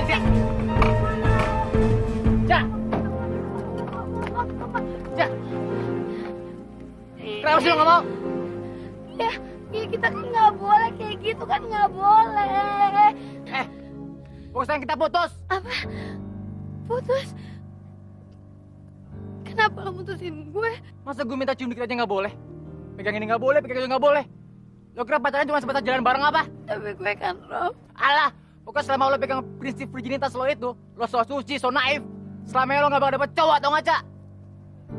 Cak. Cak. Cak. Kenapa sih lo nggak mau? Ya, kita kan nggak boleh kayak gitu kan, nggak boleh. Pokoknya kita putus. Apa? Putus? Kenapa lo mutusin gue? Masa gue minta cium dikit aja nggak boleh? Pegang ini nggak boleh, pegang itu nggak boleh. Lo kira pacaran cuma sebatas jalan bareng apa? Tapi gue kan Rob. Alah, pokoknya selama lo pegang prinsip virginitas lo itu, lo so suci, so naif. Selama lo nggak bakal dapet cowok atau ngaca.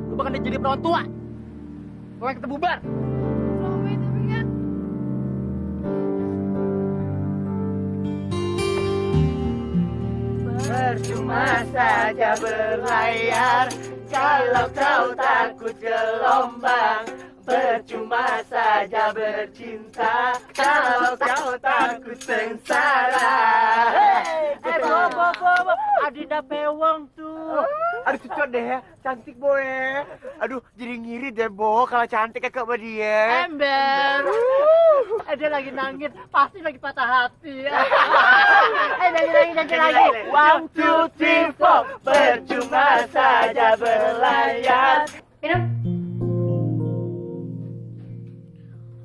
Lo bakal jadi perawan tua. Pokoknya kita bubar. Robi, tapi kan Percuma saja berlayar kalau kau takut gelombang. Percuma saja bercinta kalau kau takut sengsara. Bo, Adinda Pewong tuh. Aduh cocok deh ya, cantik boy. Aduh jadi ngiri deh Bo kalau cantik kakak sama dia. Ember. Dia lagi nangis, pasti lagi patah hati. Lagi. 1, 2, 3, 4. Percuma saja berlayar. minum.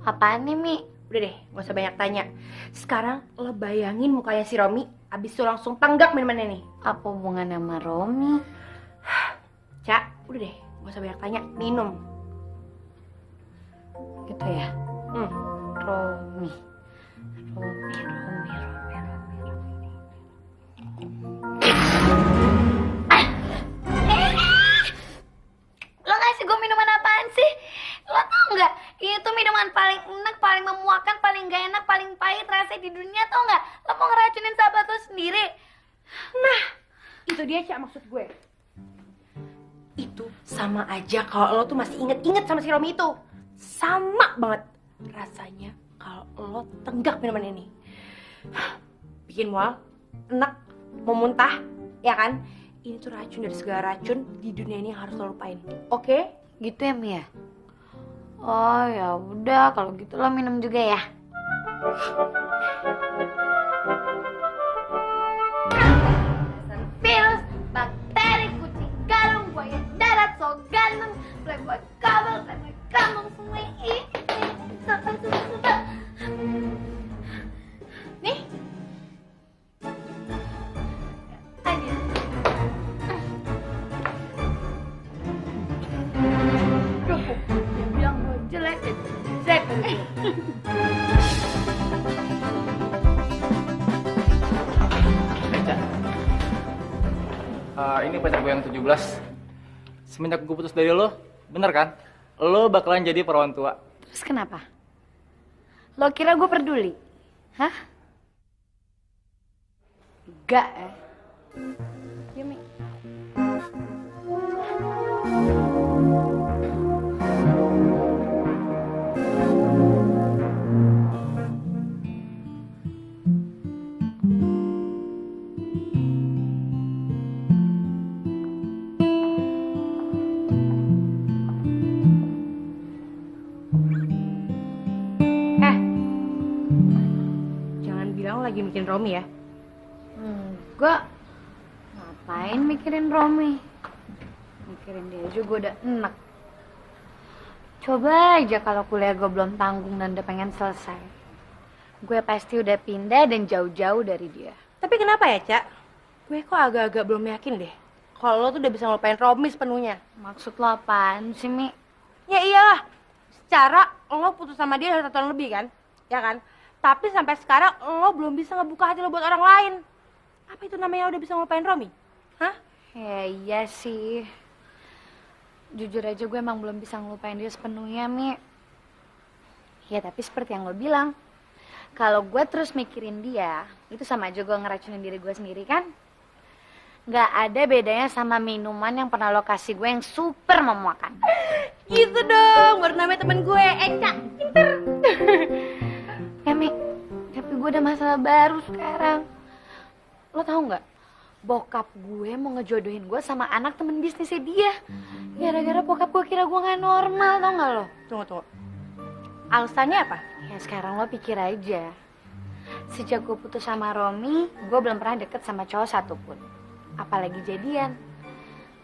Apaan nih, Mi? Udah deh, gak usah banyak tanya. Sekarang lo bayangin mukanya si Romi, abis itu langsung tanggap minumannya nih. Apa hubungannya sama Romi? Cak, udah deh, gak usah banyak tanya, minum. Gitu ya? Romi. Lo ngasih gue minuman apaan sih? Lo tau nggak? Itu minuman paling enak, paling memuakan, paling gak enak, paling pahit rasanya di dunia, tau nggak? Lo mau ngeracunin sahabat lo sendiri. Nah, itu dia Cak maksud gue. Itu sama aja kalau lo tuh masih inget-inget sama si Romi itu. Sama banget rasanya kalau lo tenggak minuman ini. Bikin mual, enak, mau muntah, ya kan? Ini tuh racun dari segala racun di dunia ini yang harus lo lupain. Oke? Gitu ya, Mi ya? Oh ya udah, kalau gitu lo minum juga ya. Virus, bakteri, kucing garung, buaya darat, so ganteng, playboy kabel, playboy kampung, semua ini. Nih. Aja. Dia bilang gue jelek, jelek. Ini pacar gue yang 17. Semenjak gue putus dari lo, bener kan? Lo bakalan jadi perawan tua. Terus kenapa? Lo kira gue peduli? Hah? Enggak ya? Yumi. Jangan bilang lo lagi mikirin Romi ya. Enggak. Ngapain mikirin Romi? Mikirin dia aja gue udah enak. Coba aja kalau kuliah gue belum tanggung dan udah pengen selesai. Gue pasti udah pindah dan jauh-jauh dari dia. Tapi kenapa ya, Cak? Gue kok agak-agak belum yakin deh. Kalau lo tuh udah bisa ngelupain Romi sepenuhnya. Maksud lo apaan sih, Mi? Ya iyalah. Secara lo putus sama dia udah 1 tahun lebih kan? Ya kan? Tapi sampai sekarang lo belum bisa ngebuka hati lo buat orang lain. Apa itu namanya udah bisa ngelupain Romi? Hah? Ya iya sih. Jujur aja gue emang belum bisa ngelupain dia sepenuhnya, Mi. Ya tapi seperti yang lo bilang. Kalau gue terus mikirin dia, itu sama aja gue ngeracunin diri gue sendiri kan? Nggak ada bedanya sama minuman yang pernah lo kasih gue yang super memuakan. Gitu dong, baru namanya temen gue, Eka. Pinter. Ya, Mi, tapi gue ada masalah baru sekarang. Lo tau nggak? Bokap gue mau ngejodohin gue sama anak temen bisnisnya dia. Gara-gara bokap gue kira gue nggak normal, tau nggak lo? Tunggu. Alasannya apa? Ya sekarang lo pikir aja. Sejak gue putus sama Romi, gue belum pernah deket sama cowok satupun. Apalagi jadian.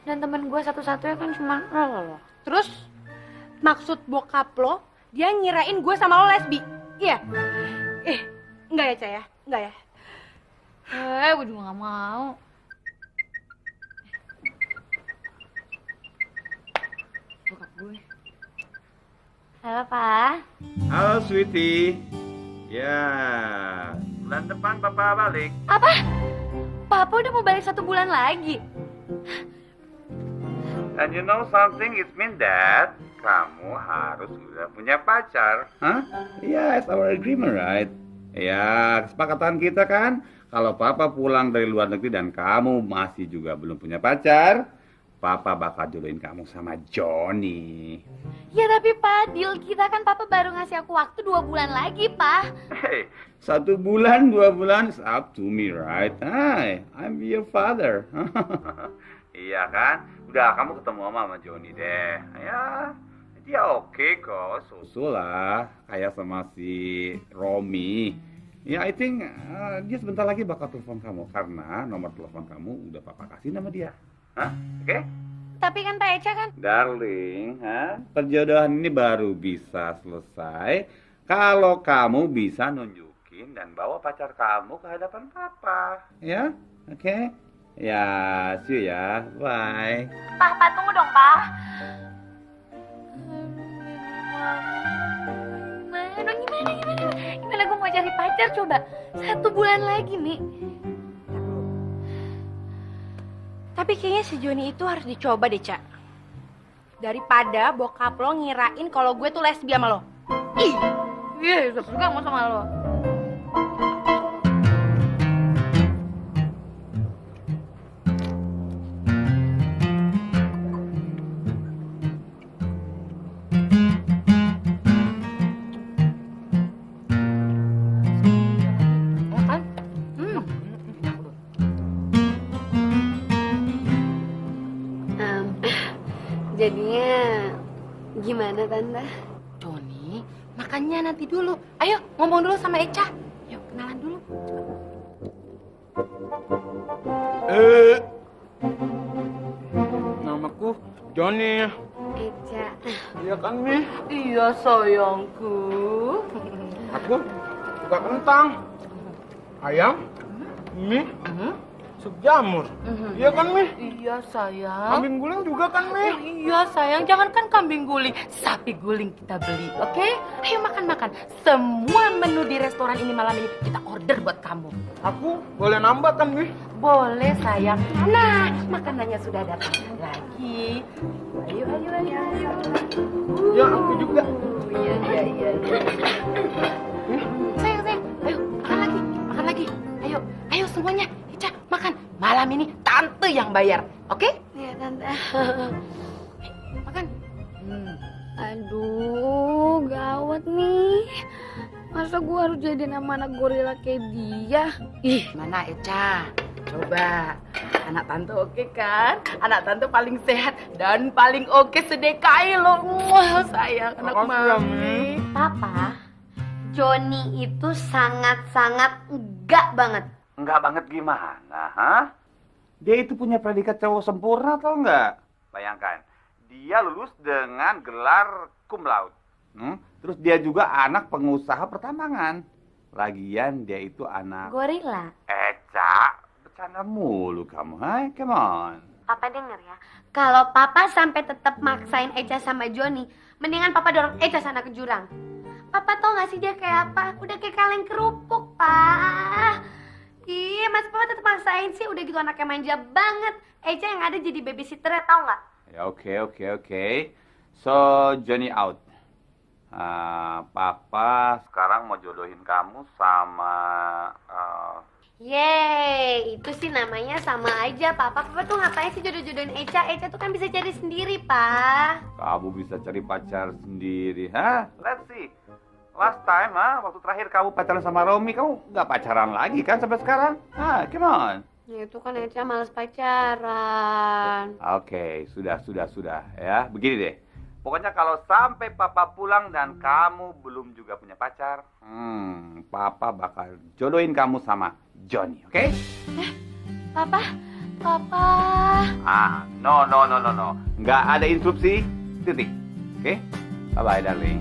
Dan temen gue satu-satunya kan cuma lo. Terus maksud bokap lo, dia ngirain gue sama lo lesbi? Iya? Enggak ya, Cah ya? Enggak ya? Gue juga gak mau. Bokap gue. Halo, Pak. Halo, sweetie. Ya, bulan depan papa balik. Apa? Papa udah mau balik 1 bulan lagi? And you know something, it mean that kamu harus sudah punya pacar. Hah? Ya, it's our agreement, right? Ya, kesepakatan kita kan, kalau papa pulang dari luar negeri dan kamu masih juga belum punya pacar, papa bakal jodohin kamu sama Johnny. Ya tapi Pak, deal kita kan Papa baru ngasih aku waktu 2 bulan lagi, Pak. Hey, 1 bulan, 2 bulan, it's up to me, right? Hi, I'm your father. Iya kan? Udah, kamu ketemu sama Johnny deh. Ya, dia oke kok. Susul lah, kayak sama si Romi. Ya, I think dia sebentar lagi bakal telepon kamu. Karena nomor telepon kamu udah papa kasih nama dia. Hah? Oke? Tapi kan Pak Eca kan... Darling, perjodohan ini baru bisa selesai kalau kamu bisa nunjukin dan bawa pacar kamu ke hadapan papa. Ya? Oke? Ya, see you ya. Bye. Pak, tunggu dong, Pak. Gimana gue mau cari pacar coba? 1 bulan lagi, Mi. Tapi kayaknya si Johnny itu harus dicoba deh, Cak. Daripada bokap lo ngirain kalau gue tuh lesbi sama lo. Iya, juga mau sama lo. Jadinya gimana Tante? Johnny, makannya nanti dulu. Ayo ngomong dulu sama Eca. Yuk kenalan dulu. Namaku Johnny. Eca. Iya kan, Mi? Iya sayangku. Aku suka kentang, ayam, mie, sup jamur. Iya kan, Mi? Iya sayang. Kambing guling juga kan, Mi? Iya sayang, jangankan kambing guling, sapi guling kita beli, oke? Ayo makan-makan. Semua menu di restoran ini malam ini kita order buat kamu. Aku boleh nambah kan, Mi? Boleh sayang. Nah, makanannya sudah datang lagi. Ayo. Ya, aku juga. Iya. Sayang. Ayo, makan lagi. Ayo semuanya. Ica, makan. Malam ini tante yang bayar, oke? Iya Tante. Makan. Aduh, gawat nih. Masa gue harus jadi nama anak gorila kayak dia? Ih, mana Eca? Coba. Anak tante oke kan? Anak tante paling sehat dan paling oke sedekai lo. Wah, sayang anak Makasih ya, mami. Papa, Johnny itu sangat-sangat enggak banget. Enggak banget gimana, ha? Dia itu punya predikat cowok sempurna atau enggak? Bayangkan, dia lulus dengan gelar cum laude. Terus dia juga anak pengusaha pertambangan. Lagian dia itu anak... Gorila. Eca, bercanda mulu kamu, hai? Come on. Papa denger ya, kalau Papa sampai tetap maksain Eca sama Johnny, mendingan Papa dorong Eca sana ke jurang. Papa tau gak sih dia kayak apa? Udah kayak kaleng kerupuk, Pak. Iya, mas Papa tetap maksain sih, udah gitu anaknya manja banget. Eca yang ada jadi babysitternya, tau gak? Ya, oke. So, Johnny out. Papa sekarang mau jodohin kamu sama... Yeay, itu sih namanya sama aja, Papa. Papa tuh ngapain sih jodoh-jodohin Eca? Eca tuh kan bisa cari sendiri, Pak. Kamu bisa cari pacar sendiri, ha? Let's see. Last time, waktu terakhir kamu pacaran sama Romi, kamu nggak pacaran lagi kan sampai sekarang? Come on. Ya itu kan Eca males pacaran. Oke, sudah. Ya, begini deh. Pokoknya kalau sampai papa pulang dan kamu belum juga punya pacar, papa bakal jodohin kamu sama Johnny, oke? Papa, Papa. No. Nggak ada instruksi, titik. Oke? Bye-bye, darling.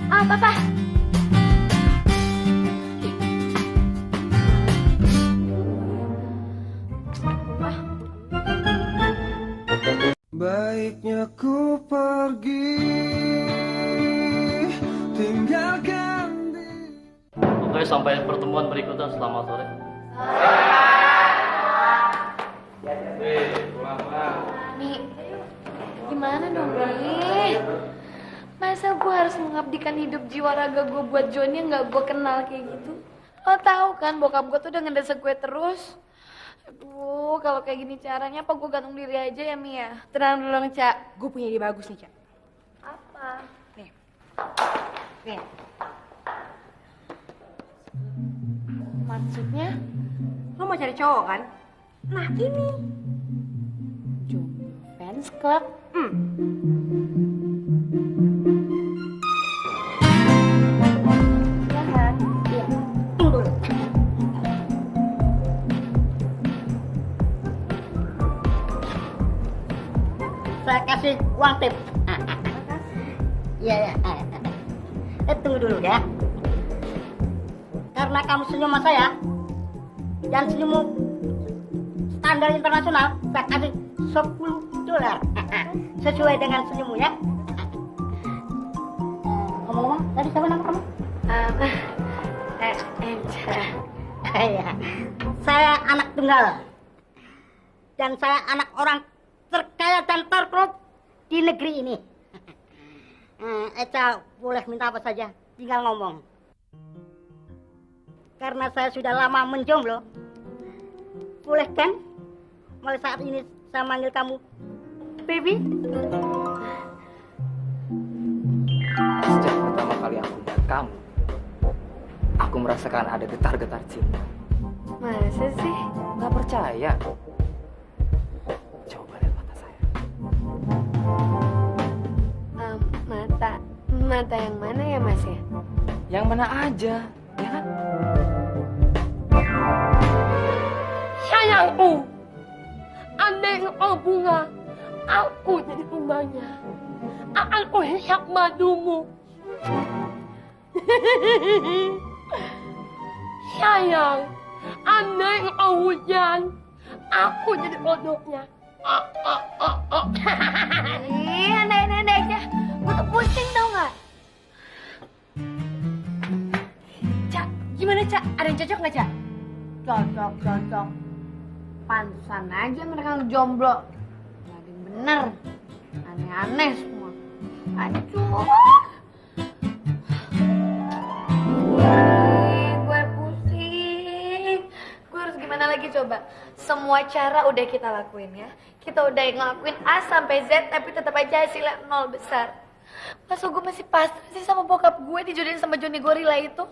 Papa. Baiknya ku pergi, tinggalkan Oke, sampai pertemuan berikutnya. Selamat sore. Mi, gimana dong, Mi? Masa gue harus mengabdikan hidup jiwa raga gue buat Johnny yang gak gue kenal kayak gitu? Lo tau kan bokap gue tuh udah ngedesek gue terus. Aduh, kalau kayak gini caranya apa gue gantung diri aja ya, Mi ya? Tenang dulu, Cak. Gue punya ide bagus nih, Cak. Apa? Nih. Nih. Maksudnya? Lo mau cari cowok kan? Nah, ini. Jomblo Fans Club? Iya kan? Iya. Tunggu dulu. Saya kasih uang tip. Iya. Tunggu dulu ya. Karena kamu senyum sama saya, dan senyummu standar internasional, saya kasih $10. Sesuai dengan senyummu ya. Ngomong-ngomong, tadi siapa nama kamu? Eca. Iya. Saya anak tunggal. Dan saya anak orang terkaya dan terkerut di negeri ini. Eca boleh minta apa saja, tinggal ngomong. Karena saya sudah lama menjomblo, boleh kan mulai saat ini saya manggil kamu baby? Sejak pertama kali aku melihat kamu, aku merasakan ada getar-getar cinta. Masa sih? Nggak percaya? Coba lihat mata saya. Mata yang mana ya, Mas ya? Yang mana aja, ya kan? Sayangku, andai engkau bunga, aku jadi tumbangnya. Akan kuhisap madumu. Sayang, andai engkau hujan, aku jadi kodoknya. Ih, andai-andai aja. Gue tuh pusing tau gak? Cak, gimana Cak? Ada yang cocok nggak Cak? Cocok. Pantesan aja mereka jomblo. Gak ada yang bener. Aneh-aneh semua. Hancur. Gue pusing. Gue harus gimana lagi coba? Semua cara udah kita lakuin ya. Kita udah ngelakuin A sampai Z, tapi tetap aja hasilnya 0 besar. Masa gue masih pasrah sih sama bokap gue dijodohin sama Johnny Gorilla itu?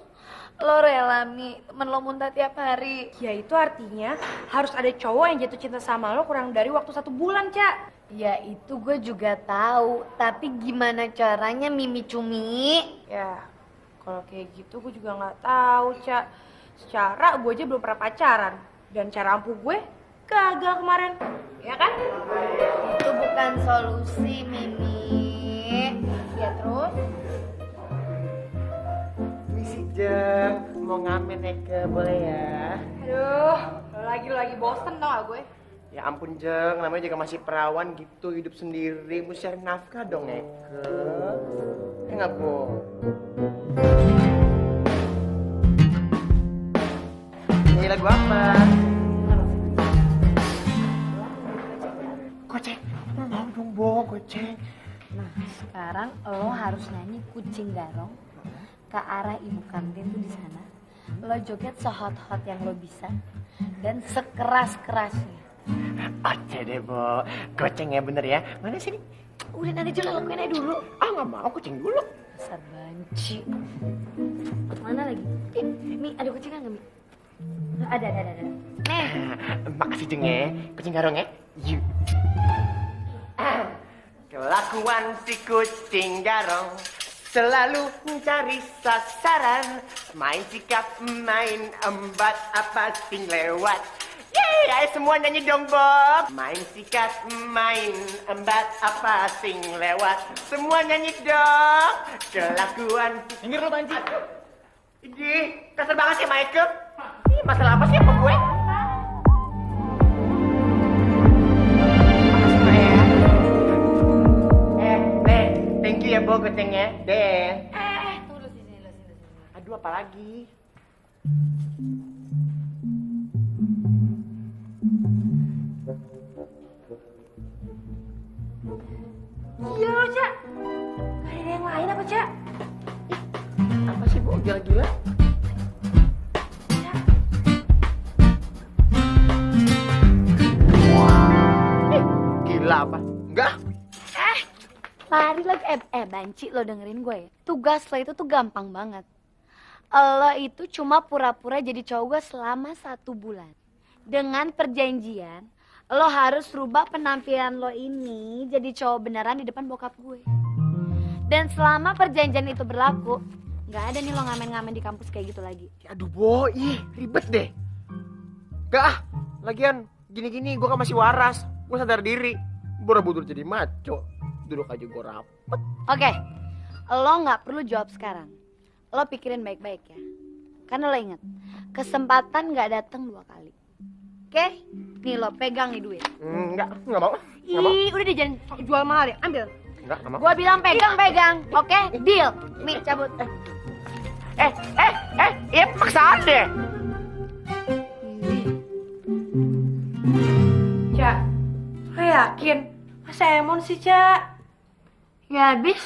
Lo rela, Mi, temen lo muntah tiap hari. Ya itu artinya harus ada cowok yang jatuh cinta sama lo kurang dari waktu 1 bulan, Cak. Ya itu gue juga tahu, tapi gimana caranya, Mimi Cumi? Ya, kalau kayak gitu gue juga nggak tahu, Cak. Secara gue aja belum pernah pacaran. Dan cara ampuh gue gagal kemarin. Ya kan? Itu bukan solusi, Mimi. Ya terus? Misi Jeng, mau ngamen Eke, boleh ya? Aduh, lo lagi bosen tau gak gue? Ya ampun Jeng, namanya juga masih perawan gitu, hidup sendiri, mesti cari nafkah dong Eke. Ya nggak, Bu? Nyanyi lagu apa? Goceng, mau dong Bo, goceng. Nah, sekarang lo harus nyanyi kucing garong ke arah ibu kantin tuh di sana. Lo joget sehot-hot yang lo bisa dan sekeras-kerasnya. Oke deh, Bo. Goceng ya bener ya. Mana sini? Udah nanti aja lo lakuin aja dulu. Nggak mau, kucing dulu. Dasar banci. Mana lagi? Mi, ada kucingan nggak, Mi? Ada. Nih. Makasih Jeng ya. Kucing garong ya. Yuk. Kelakuan si kucing garong selalu mencari sasaran. Main sikap, main embat, apa sing lewat. Yeay, ayo semua nyanyi dong, Bob. Main sikat, main embat, apa sing lewat. Semua nyanyi dong. Kelakuan. Minggir lu, Banci. Idih, kasar banget sih, Michael. Ih, masalah apa sih sama gue? Makasih, Mbak ya. Deh, thank you ya, Bo, gocengnya. Deh. Tunggu sini. Aduh, apa lagi? Gila lo, Cak. Gak ada yang lain apa, Cak? Apa sih, Bo? Gila-gila? Gila apa? Enggak. Lari lagi, Banci, lo dengerin gue ya. Tugas lo itu tuh gampang banget. Lo itu cuma pura-pura jadi cowok gue selama 1 bulan. Dengan perjanjian, lo harus rubah penampilan lo ini jadi cowok beneran di depan bokap gue. Dan selama perjanjian itu berlaku, nggak ada nih lo ngamen-ngamen di kampus kayak gitu lagi. Aduh, Bo, ribet deh. Enggak ah, lagian gini-gini gue kan masih waras. Gue sadar diri. Borobudur jadi maco. Duduk aja gue rapet. Oke, lo nggak perlu jawab sekarang. Lo pikirin baik-baik ya. Karena lo inget, kesempatan nggak datang 2 kali. Oke? Nih lo pegang nih duit. Enggak mau. Enggak mau. Ih, udah deh, jangan jual mahal ya. Ambil. Enggak mau. Gua bilang pegang. Oke? Deal. Mi, cabut. Iya paksaan deh. Cak, lo yakin? Masa Emon sih, Cak? Ya habis,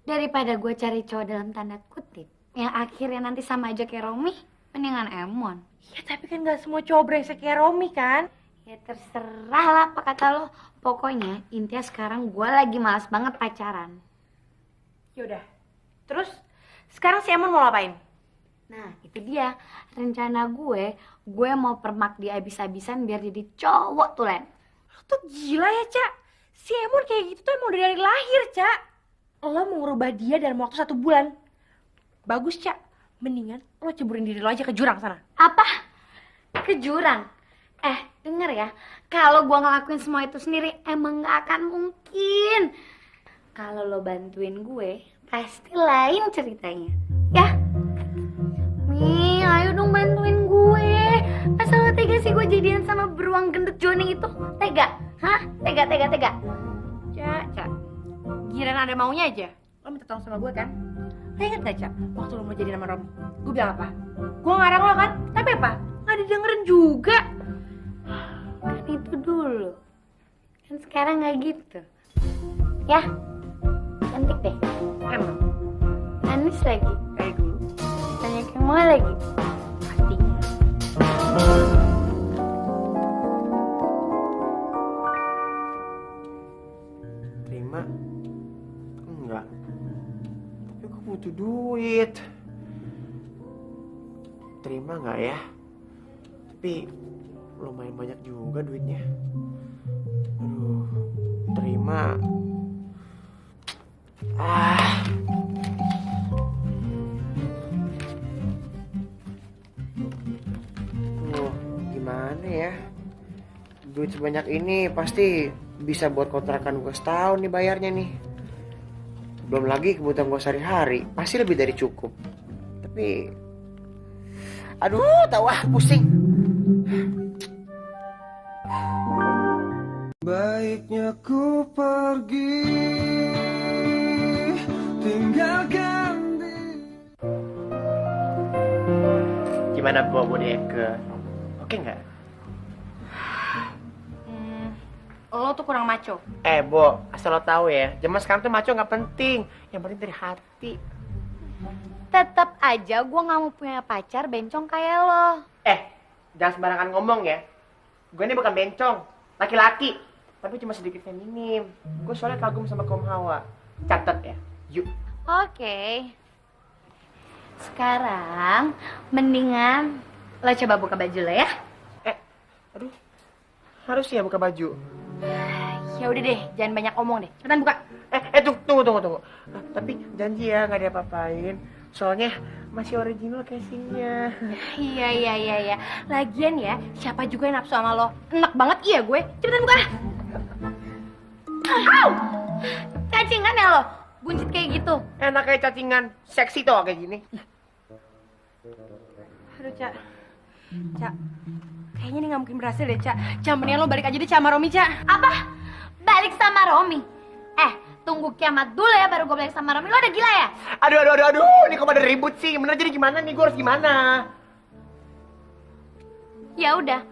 daripada gue cari cowok dalam tanda kutip, yang akhirnya nanti sama aja kayak Romi, mendingan Emon. Ya tapi kan gak semua cowok brengsek kayak Romi kan? Ya terserah lah apa kata lo. Pokoknya intinya sekarang gue lagi malas banget pacaran. Yaudah, terus sekarang si Emon mau ngapain? Nah itu dia, rencana gue mau permak dia abis-abisan biar jadi cowok tuh, Len. Lo tuh gila ya, Cak? Si Emon kayak gitu tuh emang udah dari lahir, Cak. Lo mau ngerubah dia dalam waktu 1 bulan. Bagus, Cak. Mendingan lo ceburin diri lo aja ke jurang sana. Apa? Ke jurang? Denger ya, kalau gue ngelakuin semua itu sendiri emang gak akan mungkin. Kalau lo bantuin gue, pasti lain ceritanya. Ya? Mi, ayo dong bantuin gue. Masa lo tega sih gue jadian sama beruang gendut Joni itu? Tega? Hah? Tega. Cak. Giliran ada maunya aja. Lo minta tolong sama gue kan? Lo inget gak, Cak? Waktu lo mau jadi nama Romi, gue bilang apa? Gue ngarang lo kan? Tapi apa? Gak didengerin juga. Kan itu dulu. Kan sekarang gak gitu. Ya? Cantik deh. Emang? Manis lagi. Kayak dulu. Banyak yang mau lagi. Pastinya. Terima? Enggak. Tapi gue butuh duit. Terima nggak ya? Tapi lumayan banyak juga duitnya. Aduh, terima. Gimana ya? Duit sebanyak ini pasti bisa buat kontrakan gue setahun nih bayarnya nih. Belum lagi kebutuhan gue sehari-hari, pasti lebih dari cukup. Tapi, aduh, pusing. Baiknya ku pergi, tinggalkan Gimana Bo Eke? Oke nggak? Lo tuh kurang maco. Bo, asal lo tahu ya, zaman sekarang tuh maco nggak penting. Yang penting dari hati. Tetap aja gue gak mau punya pacar bencong kayak lo. Jangan sembarangan ngomong ya. Gue ini bukan bencong, laki-laki. Tapi cuma sedikit feminim. Gue soalnya kagum sama kaum Hawa. Catat ya, yuk. Oke. Sekarang mendingan lo coba buka baju lo ya. Aduh, harus ya buka baju. Ya udah deh, jangan banyak omong deh. Cepetan buka. Tunggu. Tapi janji ya nggak diapa-apain. Soalnya masih original casingnya. Iya. Lagian ya, siapa juga yang nafsu sama lo? Enak banget iya gue. Cepetan buka. Au! Cacingan ya lo? Buncit kayak gitu. Enak kayak cacingan, seksi tuh kayak gini. Aduh, Cak. Kayaknya ini nggak mungkin berhasil deh, Cak. Mendingan lo balik aja deh sama Romi, Cak. Apa? Balik sama Romi? Tunggu kiamat dulu ya baru gue balik sama Romi. Lo udah gila ya? Aduh, ini kok pada ribut sih? Bener jadi gimana nih? Gue harus gimana? Ya udah,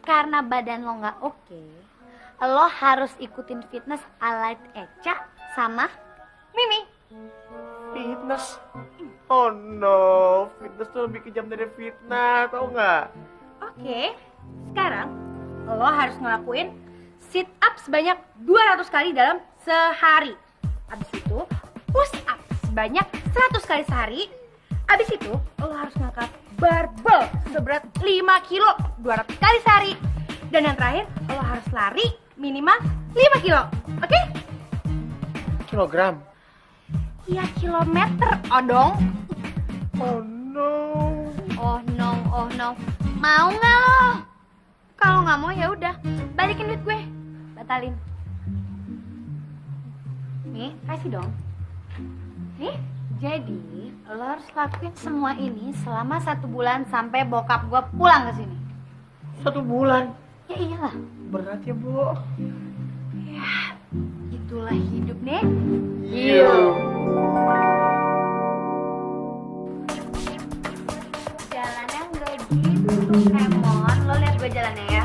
karena badan lo nggak oke, lo harus ikutin fitness ala Eca sama Mimi. Fitness? Oh no, fitness tuh lebih kejam dari fitnah, tau nggak? Oke, sekarang lo harus ngelakuin sit up sebanyak 200 kali dalam sehari. Abis itu push up sebanyak 100 kali sehari. Abis itu lo harus ngangkat barbel seberat 5 kilo 200 kali sehari. Dan yang terakhir lo harus lari minimal 5 kilo. Oke? Kilogram? Iya kilometer, odong. Oh no. Oh no. Mau nggak lo? Kalau nggak mau ya udah, balikin duit gue. Batalin. Nih, kasih dong. Nih, jadi lo harus lakuin semua ini selama 1 bulan sampai bokap gue pulang ke sini. 1 bulan? Ya iyalah. Berat ya, Bu. Ya, itulah hidup nih. Iya. Jalannya nggak gitu, Kemon. Lo lihat gue jalannya ya.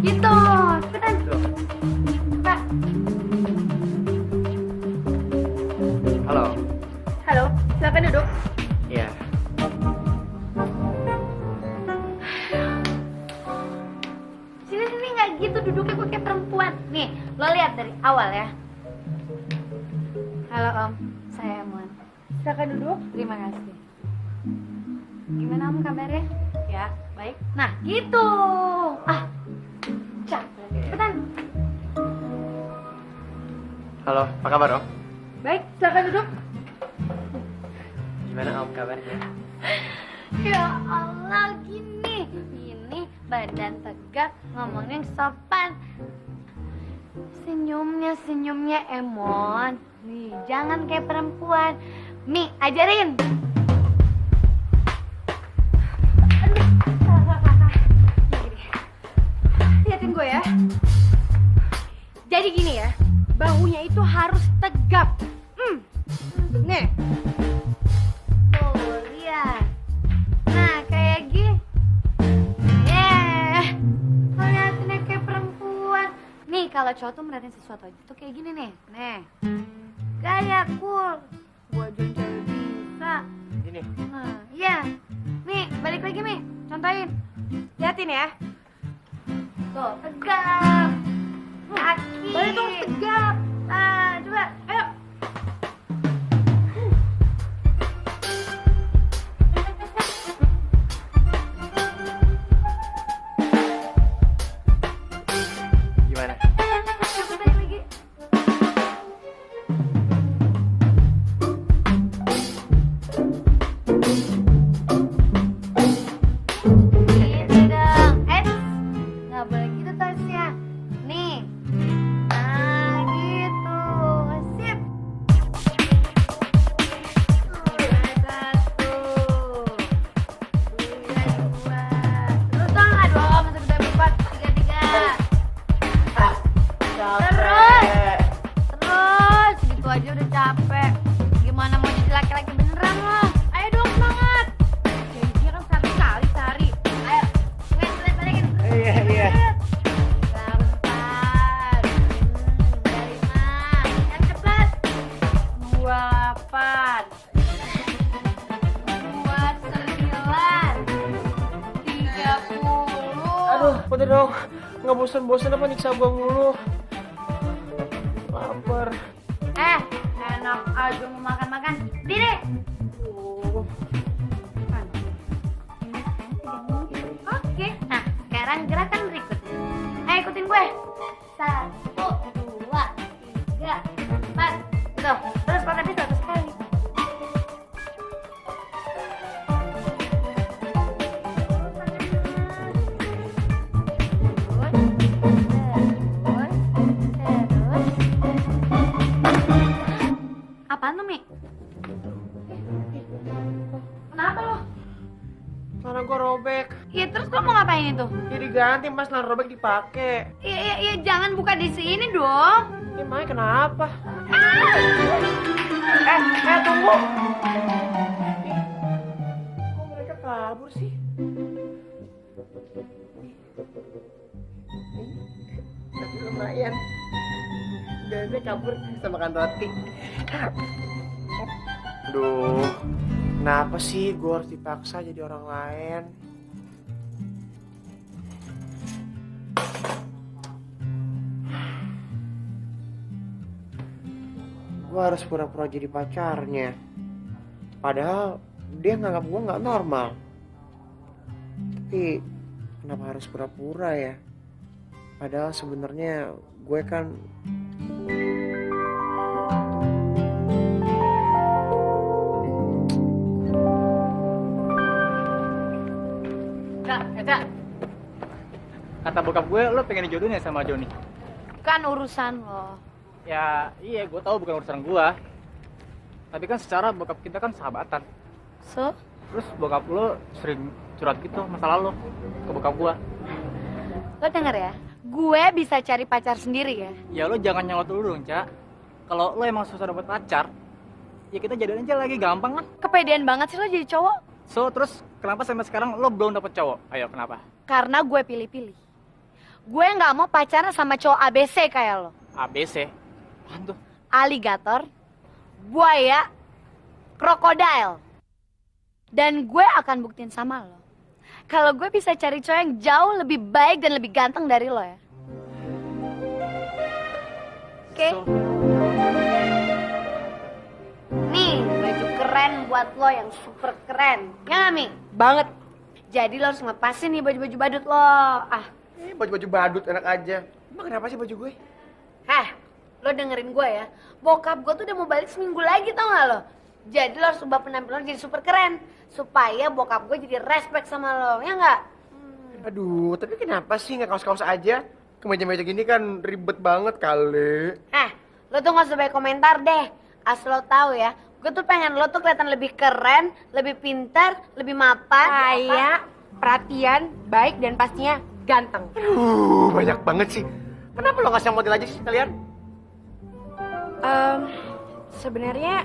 Gitu, cepetan. Pak. Halo, silakan duduk. Iya. Sini nggak gitu duduknya gue kayak perempuan. Nih, lo lihat dari awal ya. Halo Om, saya Mon. Silakan duduk. Terima kasih. Gimana Om kabarnya? Ya, baik. Nah, gitu. Cepetan. Halo, apa kabar Om? Baik, silakan duduk. Gimana Om kabarnya? Ya Allah, gini. Ini badan tegak, ngomongnya yang sopan. Senyumnya Emon. Nih, jangan kayak perempuan. Mi, ajarin. Liatin gue ya. Jadi gini ya, bahunya itu harus tegap. Nih. Tuh, lihat. Nah, kayak gini. Liatinnya kayak perempuan. Nih, kalau cowok tuh merhatiin sesuatu aja tuh kayak gini nih. Nih. Gaya cool. Gua aja cewek bisa. Ini. Nah, iya. Nih, balik lagi nih. Contohin. Liatin ya. Tuh, tegap. Kaki. Badan tuh harus tegap. Nah, coba. Ayo. Gimana? Balik lagi. Gitu dong. Nggak boleh gitu Tasya. Nih. Nah, gitu. Sip. Satu. Dua. Terus dong, aduh, masa kita berempat. Tiga. Terus, gitu aja udah capek. Gimana mau jadi laki-laki beneran lo? Ayo dong, semangat. Janjinya kan 100 kali sehari. Ayo, balikin. Iya. Gampang. Dari mana? Yang cepet. 28. 29. 30. Aduh, udah dong. Nggak bosan-bosan apa nyiksa gua mulu. Lapar. Enak aja mau makan-makan. Diri. Oke, nah sekarang gerakan berikutnya. Ayo ikutin gue. 1, 2, Lo mau ngapain itu? Ya diganti pas celana robek dipakai. Iya, jangan buka di sini dong. Emangnya kenapa? Tunggu. Kok mereka kabur sih? Tapi lumayan. Biasanya kabur bisa makan roti. Duh, kenapa sih gue harus dipaksa jadi orang lain? Gue harus pura-pura jadi pacarnya. Padahal dia nganggap gue nggak normal. Tapi kenapa harus pura-pura ya? Padahal sebenarnya gue kan Cak. Kata bokap gue, lo pengen dijodohin ya sama Joni? Kan urusan lo. Ya, iya, gue tahu bukan urusan gue. Tapi kan secara bokap kita kan sahabatan. So? Terus bokap lo sering curhat gitu masalah lo ke bokap gue. Lo denger ya? Gue bisa cari pacar sendiri ya? Ya lo jangan nyolot dulu dong, Cak. Kalau lo emang susah dapet pacar, ya kita jadian aja lagi, gampang kan? Kepedean banget sih lo jadi cowok. So, terus kenapa sampai sekarang lo belum dapet cowok? Ayo, kenapa? Karena gue pilih-pilih. Gue nggak mau pacaran sama cowok ABC kayak lo. ABC? Apaan tuh? Aligator, buaya, krokodil. Dan gue akan buktiin sama lo. Kalau gue bisa cari cowok yang jauh lebih baik dan lebih ganteng dari lo ya. Oke? So, Nih, baju keren buat lo yang super keren. Ya nggak, Mi? Banget. Jadi lo harus ngelepasin nih baju-baju badut lo. baju-baju badut enak aja. Emang kenapa sih baju gue? Lo dengerin gue ya. Bokap gue tuh udah mau balik seminggu lagi, tau gak lo? Jadi lo harus ubah penampilan lo jadi super keren. Supaya bokap gue jadi respect sama lo, ya nggak? Aduh, tapi kenapa sih nggak kaos-kaos aja? Kemeja-meja gini kan ribet banget kali. Lo tuh gak usah banyak komentar deh. Asal lo tahu ya, gue tuh pengen lo tuh kelihatan lebih keren, lebih pintar, lebih mapan. Kaya, perhatian, baik, dan pastinya ganteng. Aduh, banyak banget sih. Kenapa lo ngasih model aja sih kalian? Sebenarnya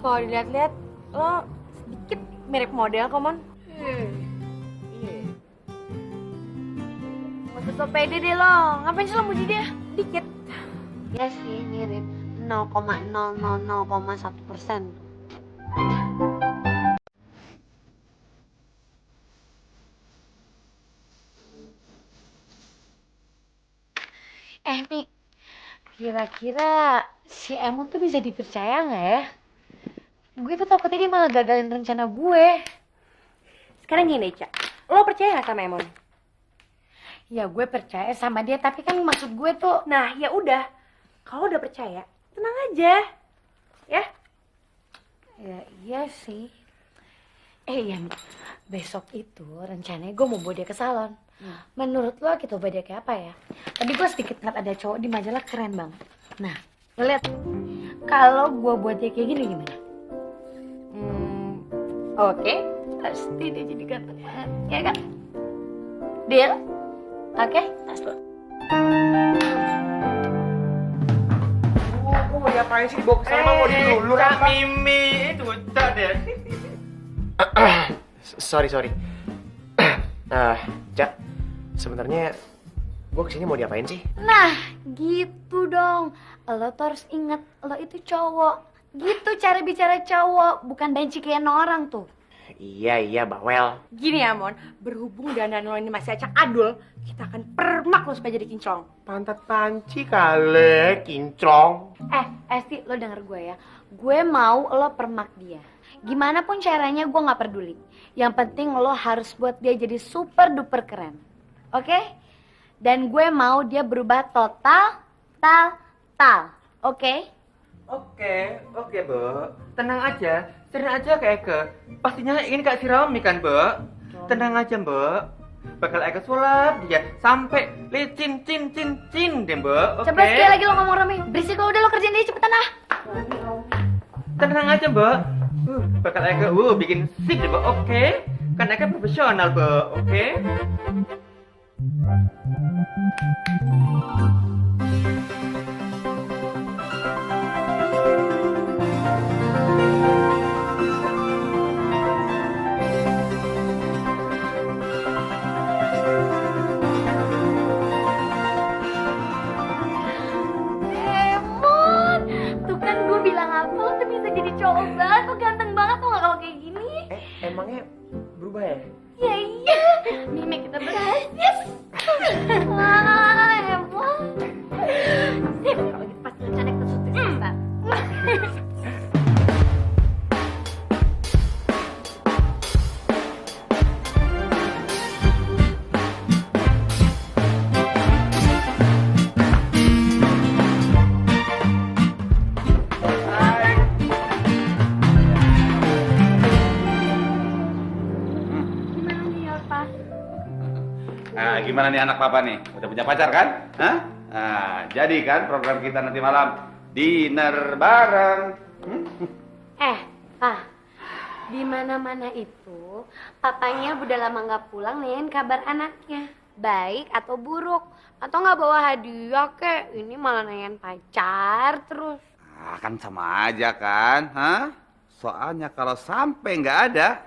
kalau dilihat-lihat lo sedikit mirip model, Komon. Gak usah so pede deh lo. Ngapain sih lo muji dia? Dikit. Ya sih, mirip 0,0001%. Mi, kira-kira si Emon tuh bisa dipercaya nggak ya? Gue tuh takutnya dia malah gagalin rencana gue. Sekarang gini, Cak. Lo percaya gak sama Emon? Ya gue percaya sama dia, tapi kan maksud gue tuh... Nah, ya udah. Kalau udah percaya, tenang aja. Ya? Ya iya sih. Iya, Mi. Besok itu rencananya gue mau bawa dia ke salon. Menurut lo kita bawa dia kayak apa ya? Tadi gue sedikit ngeliat ada cowok di majalah keren banget. Nah, lo lihat. Kalau gue buat dia kayak gini gimana? Oke. Pasti dia jadi ganteng banget, ya kan? Deal? Oke? Tas lo. Gue mau diapain sih? Dibawa ke sana mau dilulur apa? Mimi, itu udah deh. Sorry. Cak, sebenarnya gue kesini mau diapain sih? Nah, gitu dong. Lo tuh harus ingat, lo itu cowok. Gitu cara bicara cowok, bukan benci kayak orang tuh. Iya, bawel. Gini ya, Mon. Berhubung dandan lo ini masih acak adul, kita akan permak lo supaya jadi kinclong. Pantat panci kali, kinclong. Esti, lo denger gue ya. Gue mau lo permak dia. Gimana pun caranya gue gak peduli. Yang penting lo harus buat dia jadi super duper keren. Oke? Dan gue mau dia berubah total. Oke? Oke, Bu. Tenang aja kayak Eke. Pastinya ingin Kak Sirami kan, Bu? Tenang aja, Bu. Bakal Eke sulap dia sampai licin deh, Bu. Oke. Coba sekali lagi lo ngomong Rami. Berisik lo, udah lo kerjain dia cepetan ah. Tenang aja, Bu. Bakal Eke bikin sip deh, Bu. Oke. Kan Eka profesional, Bu. Oke? Emon, tuh kan gue bilang apa lo tuh bisa jadi cowok banget, lo ganteng banget tuh gak kalau kayak gini. Emangnya berubah ya? Ya iya, Mimi kita berhasil. Wah, Emon. Sip, kalau gitu pasti rencana kita sukses besar. Gimana nih, Pak? Nah, gimana nih anak papa nih? Udah punya pacar kan? Hah? Nah, jadi kan program kita nanti malam dinner bareng. Pak, di mana-mana itu papanya udah lama nggak pulang nanyain kabar anaknya, baik atau buruk, atau nggak bawa hadiah kek, ini malah nanyain pacar terus. Ah, kan sama aja kan? Hah? Soalnya kalau sampai nggak ada,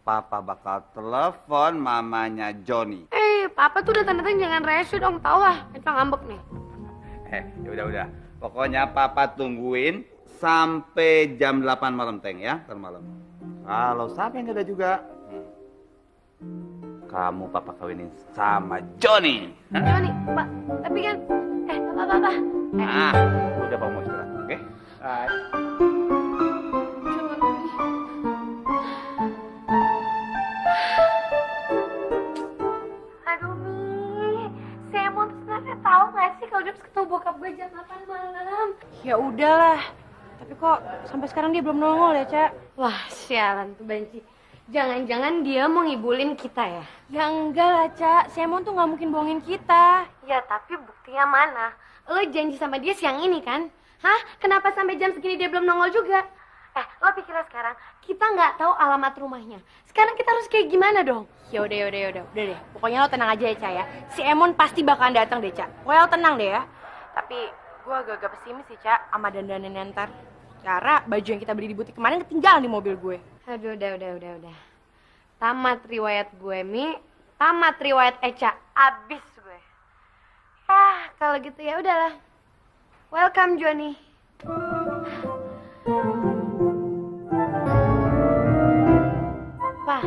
papa bakal telepon mamanya Johnny. Papa tuh udah tanda-tanda jangan rese dong, tau lah, kita ngambek nih. Ya udah. Pokoknya papa tungguin sampai jam 8 malam, Teng, ya, ntar malam. Kalau sampai nggak ada juga, kamu papa kawinin sama Johnny. Johnny, Pak, tapi kan, Papa. Udah Pak mau istirahat, oke? Bye. Aduh, Mi, si Emon tuh sebenarnya tahu nggak sih kalau dia harus ketemu bokap gue jam 8 malam? Ya udahlah. Tapi kok sampai sekarang dia belum nongol ya, Cak? Wah, sialan tuh Banci. Jangan-jangan dia mau ngibulin kita ya? Ya enggak lah, Cak. Si Emon tuh nggak mungkin bohongin kita. Ya, tapi buktinya mana? Lo janji sama dia siang ini kan? Hah? Kenapa sampai jam segini dia belum nongol juga? Lo pikirnya sekarang kita nggak tahu alamat rumahnya. Sekarang kita harus kayak gimana dong? Ya udah deh. Pokoknya lo tenang aja ya, Cak ya. Si Emon pasti bakalan datang deh, Cak. Pokoknya lo tenang deh ya. Tapi gue agak-agak pesimis sih, Cak, sama dandanannya ntar. Cara baju yang kita beli di butik kemarin ketinggalan di mobil gue. Aduh, udah. Tamat riwayat gue, Mi. Tamat riwayat Eca. Abis gue. Kalau gitu ya udahlah. Welcome, Johnny. Pak,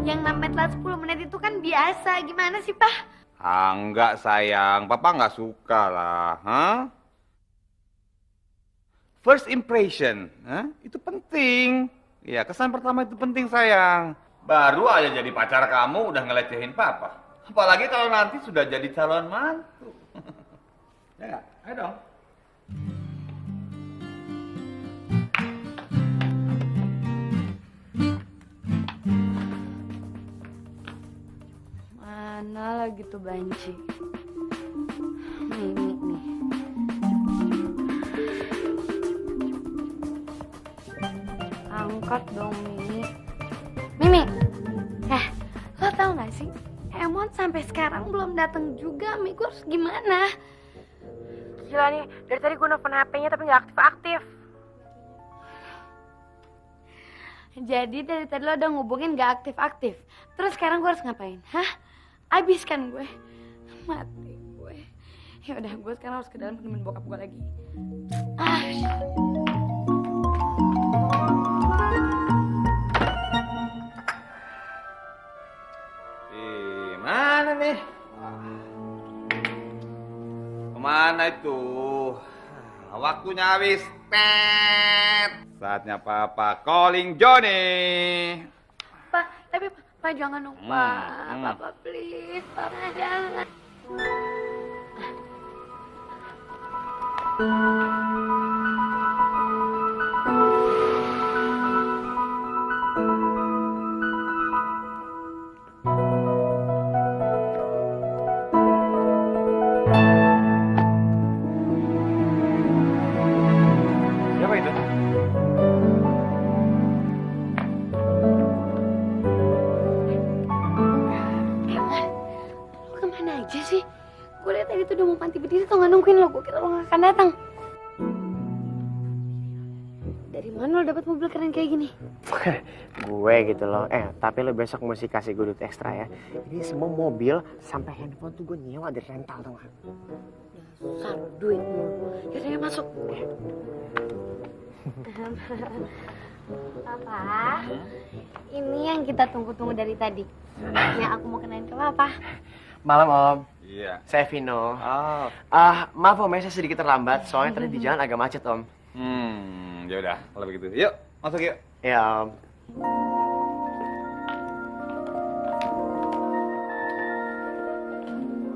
yang namanya telat 10 menit itu kan biasa. Gimana sih, Pak? Enggak sayang, papa nggak suka lah, hah? First impression, itu penting. Ya, kesan pertama itu penting sayang. Baru aja jadi pacar kamu udah ngelecehin papa. Apalagi kalau nanti sudah jadi calon mantu. Ya, ayo dong. Mana lagi tuh Banci? Mimi nih. Angkat dong, Mimi. Mimi, lo tau gak sih? Emon sampai sekarang belum datang juga, Mi. Gue harus gimana? Gila nih, dari tadi gue nelfon HP-nya tapi nggak aktif-aktif. Jadi dari tadi lo udah ngubungin gak aktif-aktif. Terus sekarang gue harus ngapain? Hah? Abis kan gue? Mati gue. Ya udah, gue sekarang harus ke dalam nemenin bokap gue lagi. Mana nih? Kemana itu? Waktunya habis. Saatnya papa calling Johnny. Pak jangan dong, Pak. Papa please, Papa jangan. Siapa itu? kemana aja sih? Gue liat tadi tuh udah mau panti berdiri tuh nggak nungguin lo. Gue kira lo nggak akan datang. Dari mana lo dapat mobil keren kayak gini? Gue gitu loh. Tapi lo besok mesti kasih gue duit ekstra ya. Ini semua mobil sampai handphone tuh gue nyewa dari rental tau gak? Dasar duit lo. Yaudah masuk. Papa, ini yang kita tunggu-tunggu dari tadi. Yang aku mau kenalin ke Papa. Malam Om. Iya. Saya Vino. Oh. Maaf Om, saya sedikit terlambat. Soalnya tadi di jalan agak macet Om. Ya udah, kalau begitu. Yuk, masuk yuk. Ya Om.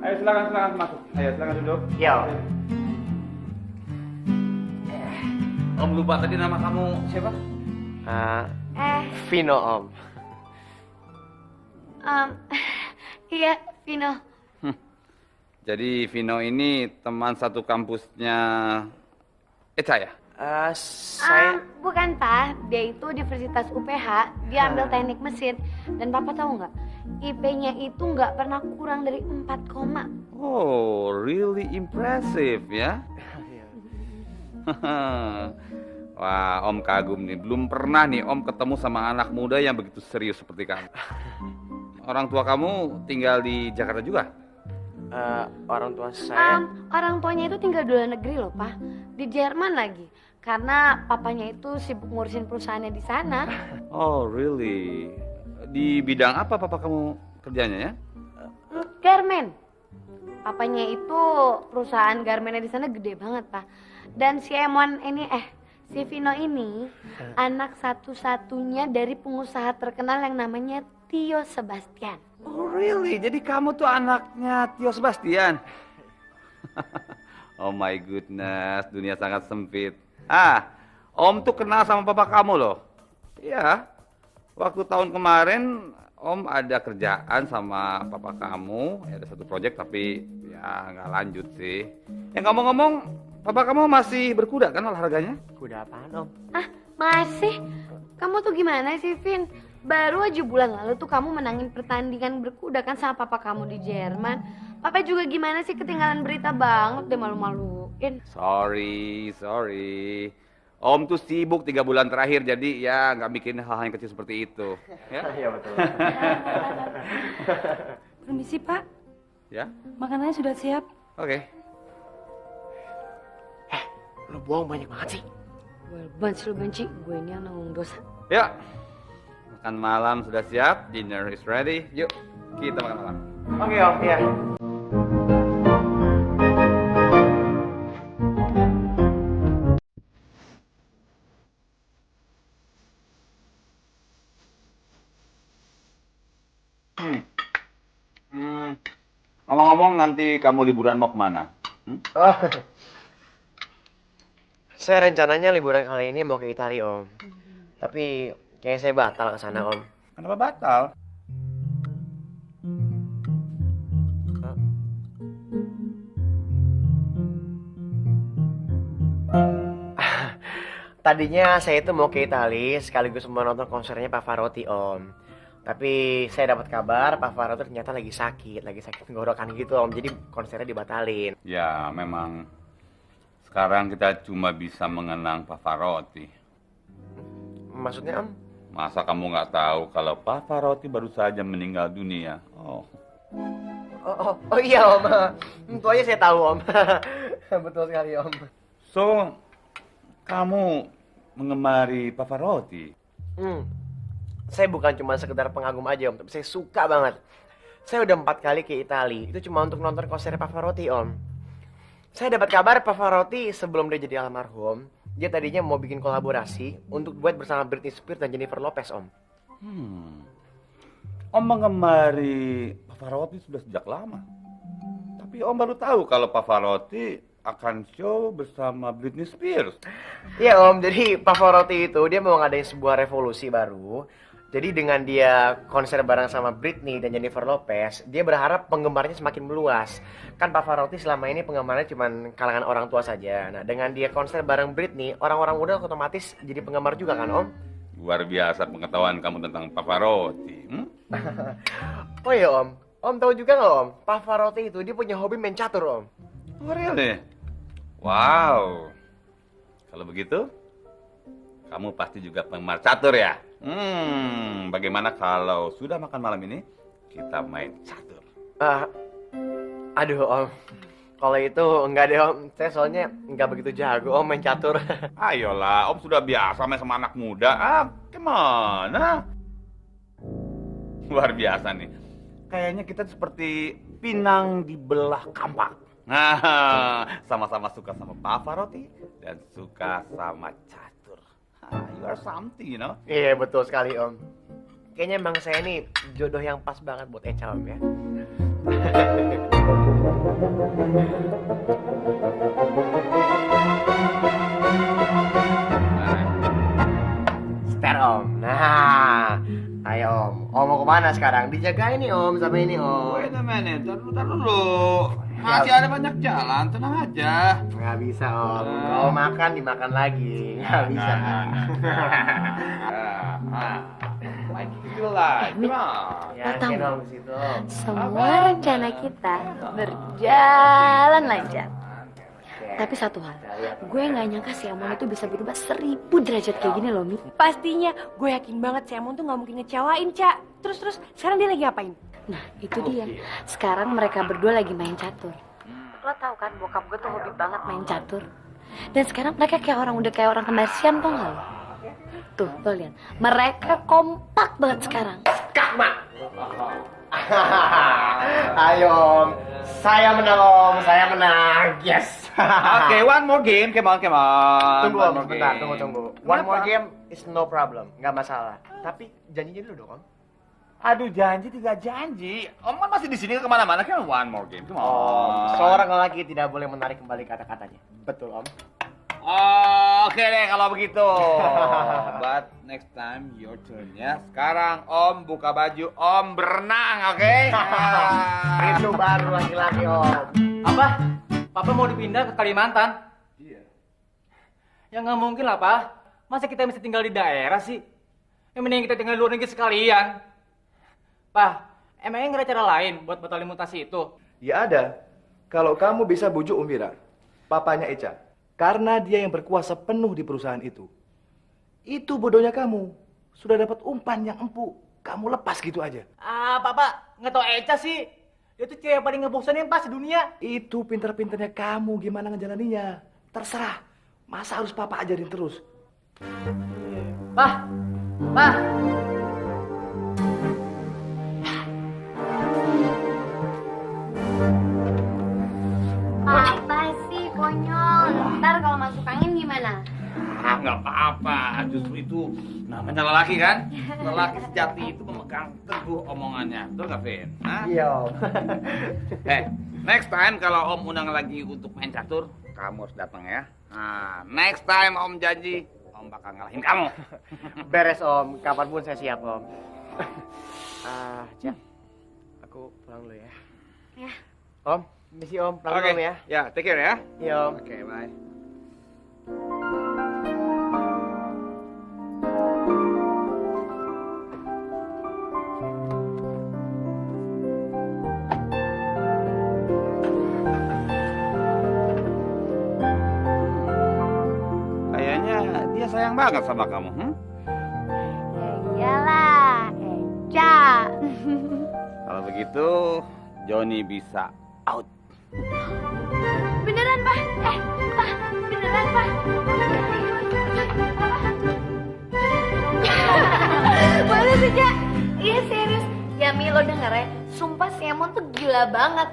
Ayo silakan masuk. Ayo silakan duduk. Ya Om. Om lupa tadi nama kamu siapa? Vino Om. Iya, Vino. Jadi Vino ini teman satu kampusnya Eca ya? Saya... Bukan, Pak. Dia itu Universitas UPH. Dia ambil teknik mesin. Dan Papa tahu nggak? IP-nya itu nggak pernah kurang dari 4, Oh, really impressive ya? Wah, Om kagum nih. Belum pernah nih Om ketemu sama anak muda yang begitu serius seperti kamu. Orang tua kamu tinggal di Jakarta juga? Orang tua saya... Orang tuanya itu tinggal di luar negeri loh, Pak. Di Jerman lagi. Karena papanya itu sibuk ngurusin perusahaannya di sana. Oh, really? Di bidang apa papa kamu kerjanya ya? Garmen. Papanya itu perusahaan garmennya di sana gede banget, Pak. Dan si si Vino ini anak satu-satunya dari pengusaha terkenal yang namanya Tio Sebastian. Oh, really? Jadi kamu tuh anaknya Tio Sebastian? Oh my goodness, dunia sangat sempit. Om tuh kenal sama papa kamu loh. Iya, waktu tahun kemarin Om ada kerjaan sama papa kamu. Ada satu proyek tapi ya nggak lanjut sih. Yang ngomong-ngomong, papa kamu masih berkuda kan olahraganya? Kuda apaan Om? Masih? Kamu tuh gimana sih, Vin? Baru aja bulan lalu tuh kamu menangin pertandingan berkuda kan sama papa kamu di Jerman. Papa juga gimana sih, ketinggalan berita banget deh, malu-maluin. Sorry. Om tuh sibuk 3 bulan terakhir, jadi ya nggak bikin hal-hal yang kecil seperti itu. Ya? Iya betul. Permisi, Pak. Ya? Makanannya sudah siap. Oke. Lo bohong banyak banget sih. Lu benci, gue ini yang nanggung dosa. Ya. Makan malam sudah siap, dinner is ready. Yuk, kita makan malam. Oke Om, ya. Ngomong-ngomong, nanti kamu liburan mau kemana? Saya rencananya liburan kali ini mau ke Italia Om. Tapi kayaknya saya batal ke sana Om. Kenapa batal? Tadinya saya itu mau ke Italia sekaligus mau nonton konsernya Pavarotti Om. Tapi saya dapat kabar Pavarotti ternyata lagi sakit tenggorokan gitu Om. Jadi konsernya dibatalin. Ya, memang sekarang kita cuma bisa mengenang Pavarotti. Maksudnya Om? Masa kamu nggak tahu kalau Pavarotti baru saja meninggal dunia? Oh Iya Om. Itu aja saya tahu Om. Betul sekali Om. So, kamu mengemari Pavarotti? Saya bukan cuma sekedar pengagum aja Om, tapi saya suka banget. Saya udah 4 kali ke Italia, itu cuma untuk nonton konser Pavarotti Om. Saya dapat kabar Pavarotti sebelum dia jadi almarhum, dia tadinya mau bikin kolaborasi untuk duet bersama Britney Spears dan Jennifer Lopez Om. Om mengemari Pavarotti sudah sejak lama. Tapi Om baru tahu kalau Pavarotti akan show bersama Britney Spears. Iya Om, jadi Pavarotti itu dia mau ngadain sebuah revolusi baru. Jadi dengan dia konser bareng sama Britney dan Jennifer Lopez, dia berharap penggemarnya semakin meluas. Kan Pavarotti selama ini penggemarnya cuma kalangan orang tua saja. Nah dengan dia konser bareng Britney, orang-orang muda otomatis jadi penggemar juga kan Om? Luar biasa pengetahuan kamu tentang Pavarotti. Oh iya Om, Om tahu juga nggak Om? Pavarotti itu dia punya hobi main catur Om. Oh, really? Wow. Kalau begitu, kamu pasti juga penggemar catur ya? Bagaimana kalau sudah makan malam ini, kita main catur? Aduh Om, kalau itu enggak deh Om. Saya soalnya enggak begitu jago Om main catur. Ayolah, Om sudah biasa main sama anak muda. Gimana? Luar biasa nih. Kayaknya kita seperti pinang di belah kampak. Nah, sama-sama suka sama Pavarotti dan suka sama catur. You are something, you know? Iya betul sekali Om. Kayaknya emang saya ini jodoh yang pas banget buat Eca Om ya. Seter Om. Nah, ayo Om. Om mau kemana sekarang? Dijagain nih Om sama ini Om. Wait a minute, tar dulu. Masih ada banyak jalan, tenang aja. Nggak bisa Om. Kalau makan dimakan lagi. Nggak bisa. Like gitu lah. Ya, Lo tahu Om di situ Om. semua rencana kita berjalan lancar. Tapi satu hal, gue nggak nyangka si Amon itu bisa berubah 1000 derajat kayak gini loh, Mi. Pastinya, gue yakin banget si Amon tuh nggak mungkin ngecewain, Ca. Terus, sekarang dia lagi ngapain? Nah, itu dia. Sekarang mereka berdua lagi main catur. Lo tau kan, bokap gue tuh hobi banget main catur. Dan sekarang mereka udah kayak orang kembar siam, tau gak lo? Tuh, lo lihat. Mereka kompak banget sekarang. Mak. Ayo Om. Saya menang Om. Saya menang. Yes. Oke, one more game. Come on. Tunggu One Om, more sebentar. game. Tunggu. One more game is no problem. Nggak masalah. Tapi janjinya dulu dong Om. Aduh, janji 3 janji. Om kan masih di sini kemana-mana kan one more game. Come on. Seorang lelaki tidak boleh menarik kembali kata-katanya. Betul Om. Oke deh kalau begitu. But next time your turn ya. Sekarang Om buka baju, Om berenang, oke? Itu baru laki-laki Om. Apa? Papa mau dipindah ke Kalimantan? Iya. Ya nggak mungkin lah, Pak. Masa kita bisa tinggal di daerah sih? Yang mending kita tinggal di luar negeri sekalian. Pak, emangnya nggak ada cara lain buat batalin mutasi itu? Ya ada. Kalau kamu bisa bujuk Umbira, papanya Eca. Karena dia yang berkuasa penuh di perusahaan itu. Itu bodohnya kamu. Sudah dapat umpan yang empuk. Kamu lepas gitu aja. Papa, nggak tau Eca sih. Dia tuh cewek yang paling ngebosenin pas di dunia. Itu pinter-pinternya kamu gimana ngejalaninya. Terserah. Masa harus papa ajarin terus? Pak. Apa sih konyol? Ntar kalau masuk angin gimana? Nggak apa-apa. Justru itu namanya lelaki kan? Lelaki sejati itu memegang teguh omongannya. Betul nggak, Vin? Iya Om. Next time kalau Om undang lagi untuk main catur, kamu harus datang ya. Nah, next time Om janji, Om bakal ngalahin kamu. Beres Om. Kapanpun saya siap Om. Cak. Aku pulang dulu ya. Ya. Om, misi Om. Pulang Oke. dulu ya. Ya, take care ya. Iya Om. Oke, bye. Kayaknya dia sayang banget sama kamu, Ya iyalah, Eca. Kalau begitu, Johnny bisa out. Beneran, Pak? Pak, beneran, Pak? Boleh sih, Ca? Iya, serius. Ya, Mi, lo denger ya? Sumpah si Emon tuh gila banget.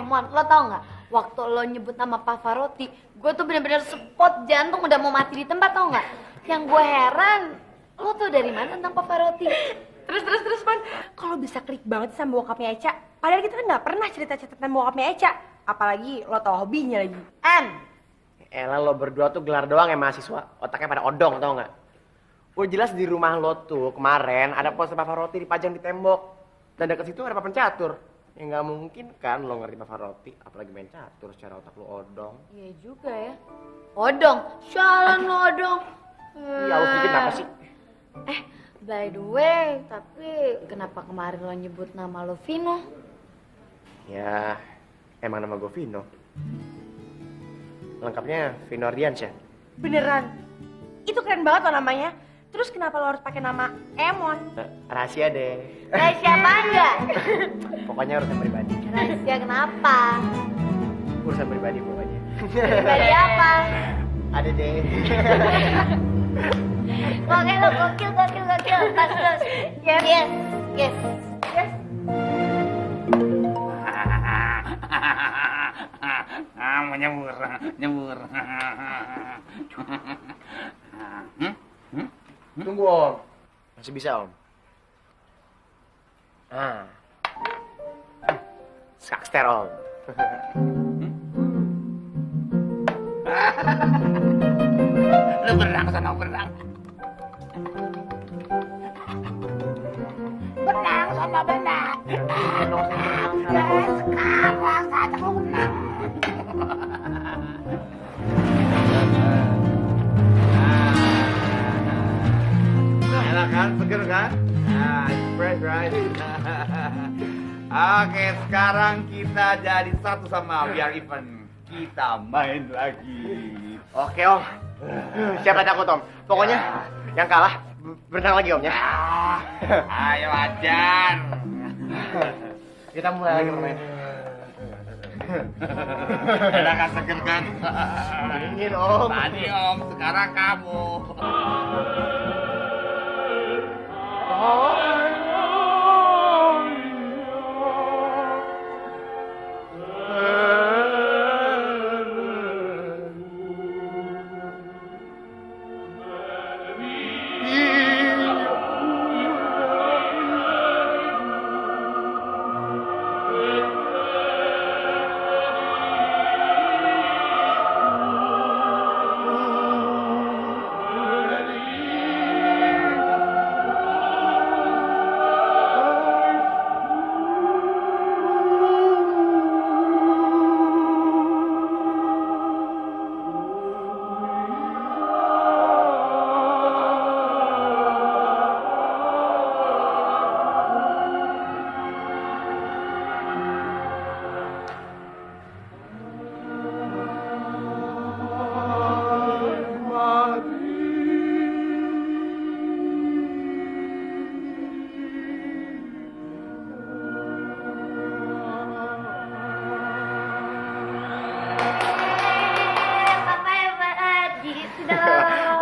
Mon, lo tau nggak? Waktu lo nyebut nama Pavarotti, gue tuh bener-bener spot jantung udah mau mati di tempat, tau nggak? Yang gue heran, lo tau dari mana tentang Pavarotti? Terus, Man. Kalau bisa klik banget sama bokapnya Eca. Padahal kita kan nggak pernah cerita-cerita tentang bokapnya Eca. Apalagi lo tau hobinya lagi. Elah lo berdua tuh gelar doang ya mahasiswa. Otaknya pada odong tau nggak? Udah jelas di rumah lo tuh kemarin ada poster Pavarotti dipajang di tembok. Dan dekat situ ada papan catur. Ya nggak mungkin kan lo ngerti Pavarotti, apalagi main catur secara otak lo odong. Iya juga ya. Odong, sialan lo odong. Iya, harus dikit apa sih? By the way, tapi kenapa kemarin lo nyebut nama lo Vino? Ya, emang nama gue Vino. Lengkapnya Vino Ardiansyah. Beneran? Itu keren banget loh namanya. Terus kenapa lo harus pakai nama Emon? Rahasia deh. Rahasia apa aja? Pokoknya urusan pribadi. Rahasia kenapa? Urusan pribadi pokoknya. Pribadi apa? Ada deh. Oke lo gokil. Pas. Yes. Nyebur. Tunggu Om. Masih bisa Om. Skakster Om. Lu berang sana berang. Benang sama benang. Sekarang saja kau menang. Enak kan, seger kan? Nah, it's fresh, right? Oke, sekarang kita jadi satu sama biar event. Kita main lagi. Oke Om. Siapa takut Om? Pokoknya yang kalah berenang lagi Om ya. Ayo ajar. Kita mulai lagi bermain. Enak kan, seger kan? Dingin Om. Tadi Om, sekarang kamu.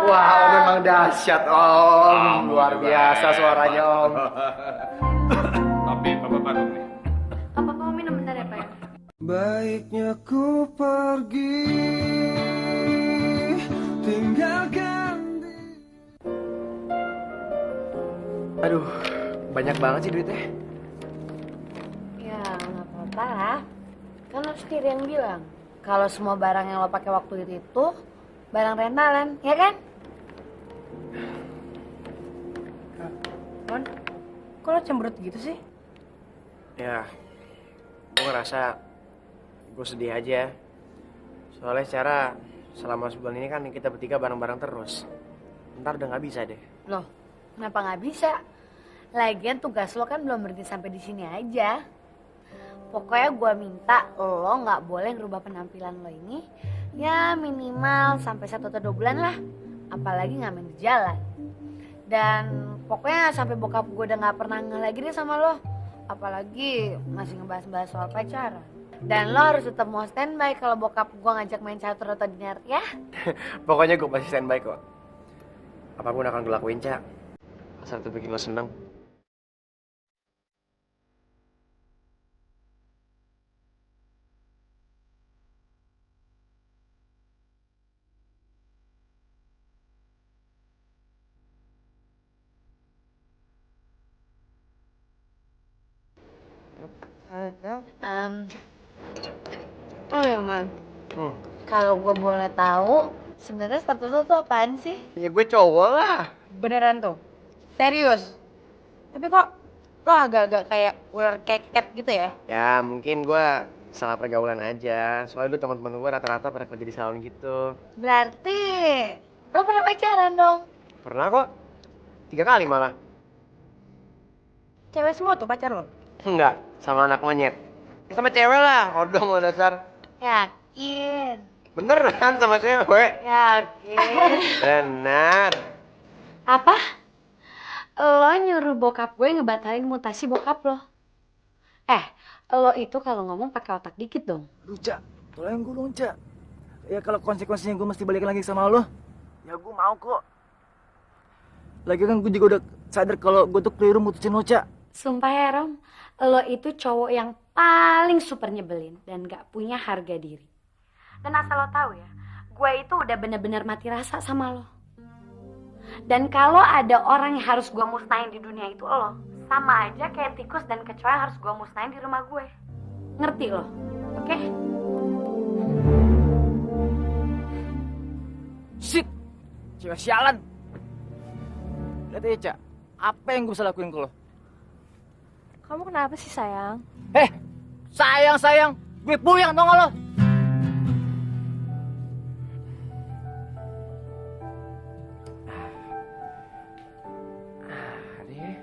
Wah, Om memang dahsyat Om. Luar biasa suaranya Om. Tapi Papa batuk nih. Papa mau minum bentar ya Pak ya? Baiknya ku pergi, tinggalkan Aduh, banyak banget sih duitnya. Ya nggak apa-apa lah. Kan lo sendiri yang bilang kalau semua barang yang lo pakai waktu itu barang rentalan, ya kan? Mon, kok lo cemberut gitu sih? Ya, gue ngerasa gue sedih aja. Soalnya secara selama sebulan ini kan kita bertiga bareng-bareng terus. Ntar udah nggak bisa deh. Loh, kenapa nggak bisa? Lagian tugas lo kan belum berhenti sampai di sini aja. Pokoknya gue minta lo nggak boleh ngerubah penampilan lo ini ya minimal sampai 1 atau 2 bulan lah. Apalagi ngamen di jalan. Dan pokoknya sampai bokap gue udah nggak pernah ngeh lagi deh sama lo. Apalagi masih ngebahas-bahas soal pacaran. Dan lo harus tetap mau standby kalau bokap gue ngajak main catur atau dinner ya. Pokoknya gue pasti standby kok. Apapun akan gue lakuin, Cak. Asal itu bikin lo seneng. Oh ya man, kalau gue boleh tahu sebenarnya status lo tuh apaan sih? Ya gue cowok lah. Beneran tuh? Serius? Tapi kok lo agak-agak kayak ular keket gitu ya? Ya mungkin gue salah pergaulan aja. Soalnya dulu teman-teman gue rata-rata pada kerja di salon gitu. Berarti lo pernah pacaran dong? Pernah kok. 3 kali malah. Cewek semua tuh pacar lo? Enggak, sama anak monyet. Sama cewek lah, odong lo dasar. Yakin? Beneran sama cewek. Yakin? Benar. Apa? Lo nyuruh bokap gue ngebatalin mutasi bokap lo? Lo itu kalau ngomong pakai otak dikit dong. Lu, Cak, tolong gue dong, Cak. Ya kalau konsekuensinya gue mesti balik lagi sama lo, ya gue mau kok. Lagi kan gue juga udah sadar kalau gue tuh keliru mutusin lo, Cak. Sumpah ya, Rom. Lo itu cowok yang paling super nyebelin dan gak punya harga diri. Dan asal lo tahu ya, gue itu udah bener-bener mati rasa sama lo. Dan kalau ada orang yang harus gue musnahin di dunia itu lo, sama aja kayak tikus dan kecoa yang harus gue musnahin di rumah gue. Ngerti lo? Oke? Shit, cewek sialan. Lihat aja, Cak, apa yang gue bisa lakuin ke lo? Kamu kenapa sih sayang? Sayang, gue puyeng tau gak lo? Deh,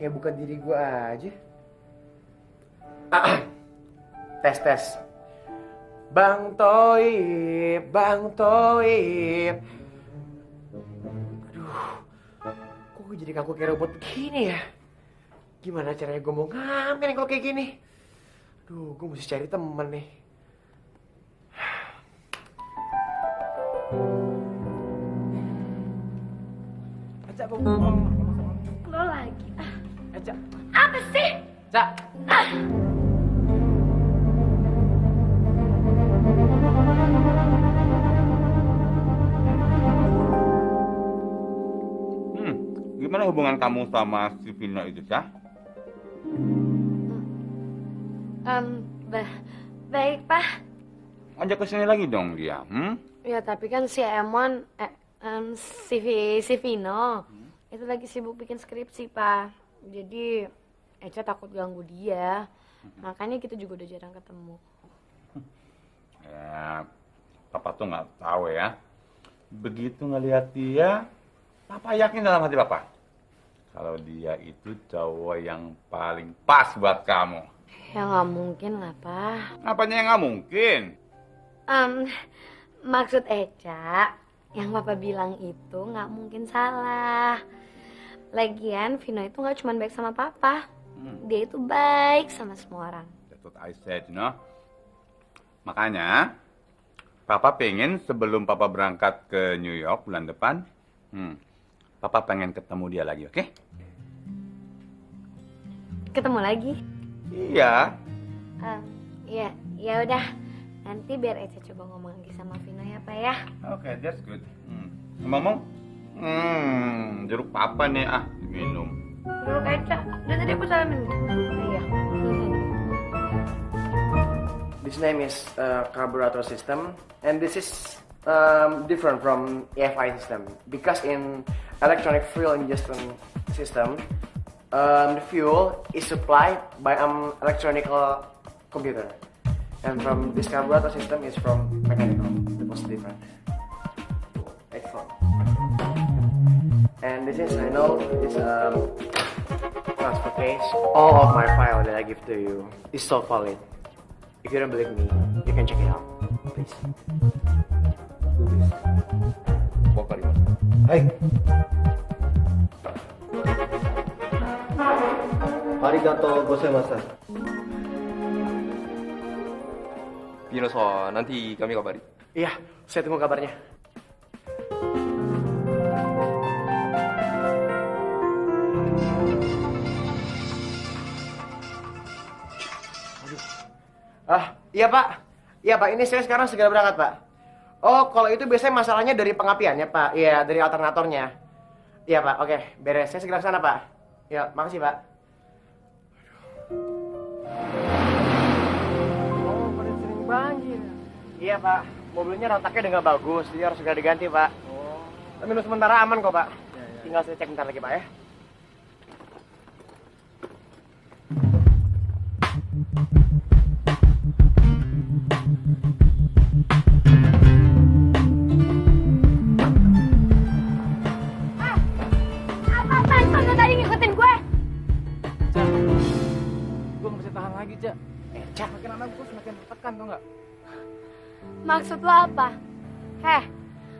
kayak bukan diri gue aja. Tes. Bang Toib. Aduh, kok gue jadi kaku kayak robot begini ya? Gimana caranya gue mau ngamen kalau kayak gini? Aduh, gue mesti cari temen nih. Cak, gue ngomong. Lo lagi. Cak. Apa sih? Cak. Gimana hubungan kamu sama si Vino itu, Cak? Baik, Pak. Ajak ke sini lagi dong dia. Ya, tapi kan si Emon, si Vino, itu lagi sibuk bikin skripsi, Pak. Jadi, Eca takut ganggu dia. Makanya kita juga udah jarang ketemu. Ya, Papa tuh nggak tahu ya. Begitu ngelihat dia, Papa yakin dalam hati Papa. Kalau dia itu cowok yang paling pas buat kamu. Ya nggak mungkin lah, Pak. Apanya yang nggak mungkin? Maksud Eca, yang Papa bilang itu nggak mungkin salah. Lagian Vino itu nggak cuma baik sama Papa, dia itu baik sama semua orang. That's what I said, you know. Makanya, Papa pengen sebelum Papa berangkat ke New York bulan depan, Papa pengen ketemu dia lagi, oke? Ketemu lagi? Iya. Ya udah. Nanti biar Eca coba ngomong lagi sama Vino ya, Pak ya. Oke, that's good. Ngomong, jeruk Papa nih minum. Jeruk Eca. Udah tadi aku salamin. Iya. This name is carburetor system, and this is different from EFI system because in electronic fuel injection system, the fuel is supplied by electronic computer, and from this carburetor system is from mechanical. It was different. Excellent. And this is, I know, this transfer case. All of my file that I give to you is so valid. If you don't believe me, you can check it out. Please. Do this. Hai. Arigatou gozaimasu. Vino-san, nanti kami kabari. Iya, saya tunggu kabarnya. Iya Pak. Iya Pak, ini saya sekarang segera berangkat Pak. Oh, kalau itu biasanya masalahnya dari pengapiannya Pak. Iya, dari alternatornya. Iya Pak, oke. Beres, saya segera ke sana Pak. Ya, makasih Pak. Oh, pada sering banjir. Iya Pak, mobilnya rotaknya udah nggak bagus, jadi harus segera diganti Pak. Oh. Tapi untuk sementara aman kok Pak. Tinggal saya cek bentar lagi Pak ya. Apaan tadi ngikutin gue? Gue gak bisa tahan lagi, Cak. gue semakin tertekan, tau nggak? Maksud lo apa?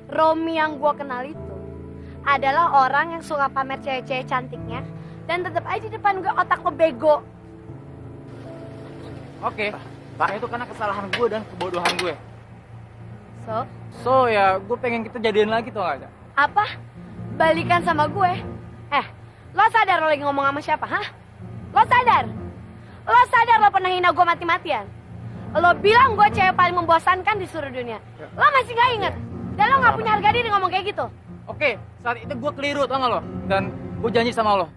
Romi yang gue kenal itu adalah orang yang suka pamer cewek-cewek cantiknya dan tetap aja di depan gue otak lo bego. Oke, Pak, itu karena kesalahan gue dan kebodohan gue. So, So ya, gue pengen kita jadian lagi tuh nggak, Cak? apa? Balikan sama gue? Lo sadar lo lagi ngomong sama siapa, hah? Lo sadar? Lo sadar lo pernah hina gue mati-matian? Lo bilang gue cewek paling membosankan di seluruh dunia. Lo masih gak inget? Dan lo gak punya harga diri ngomong kayak gitu? Oke, saat itu gue keliru, tau gak lo? Dan gue janji sama lo,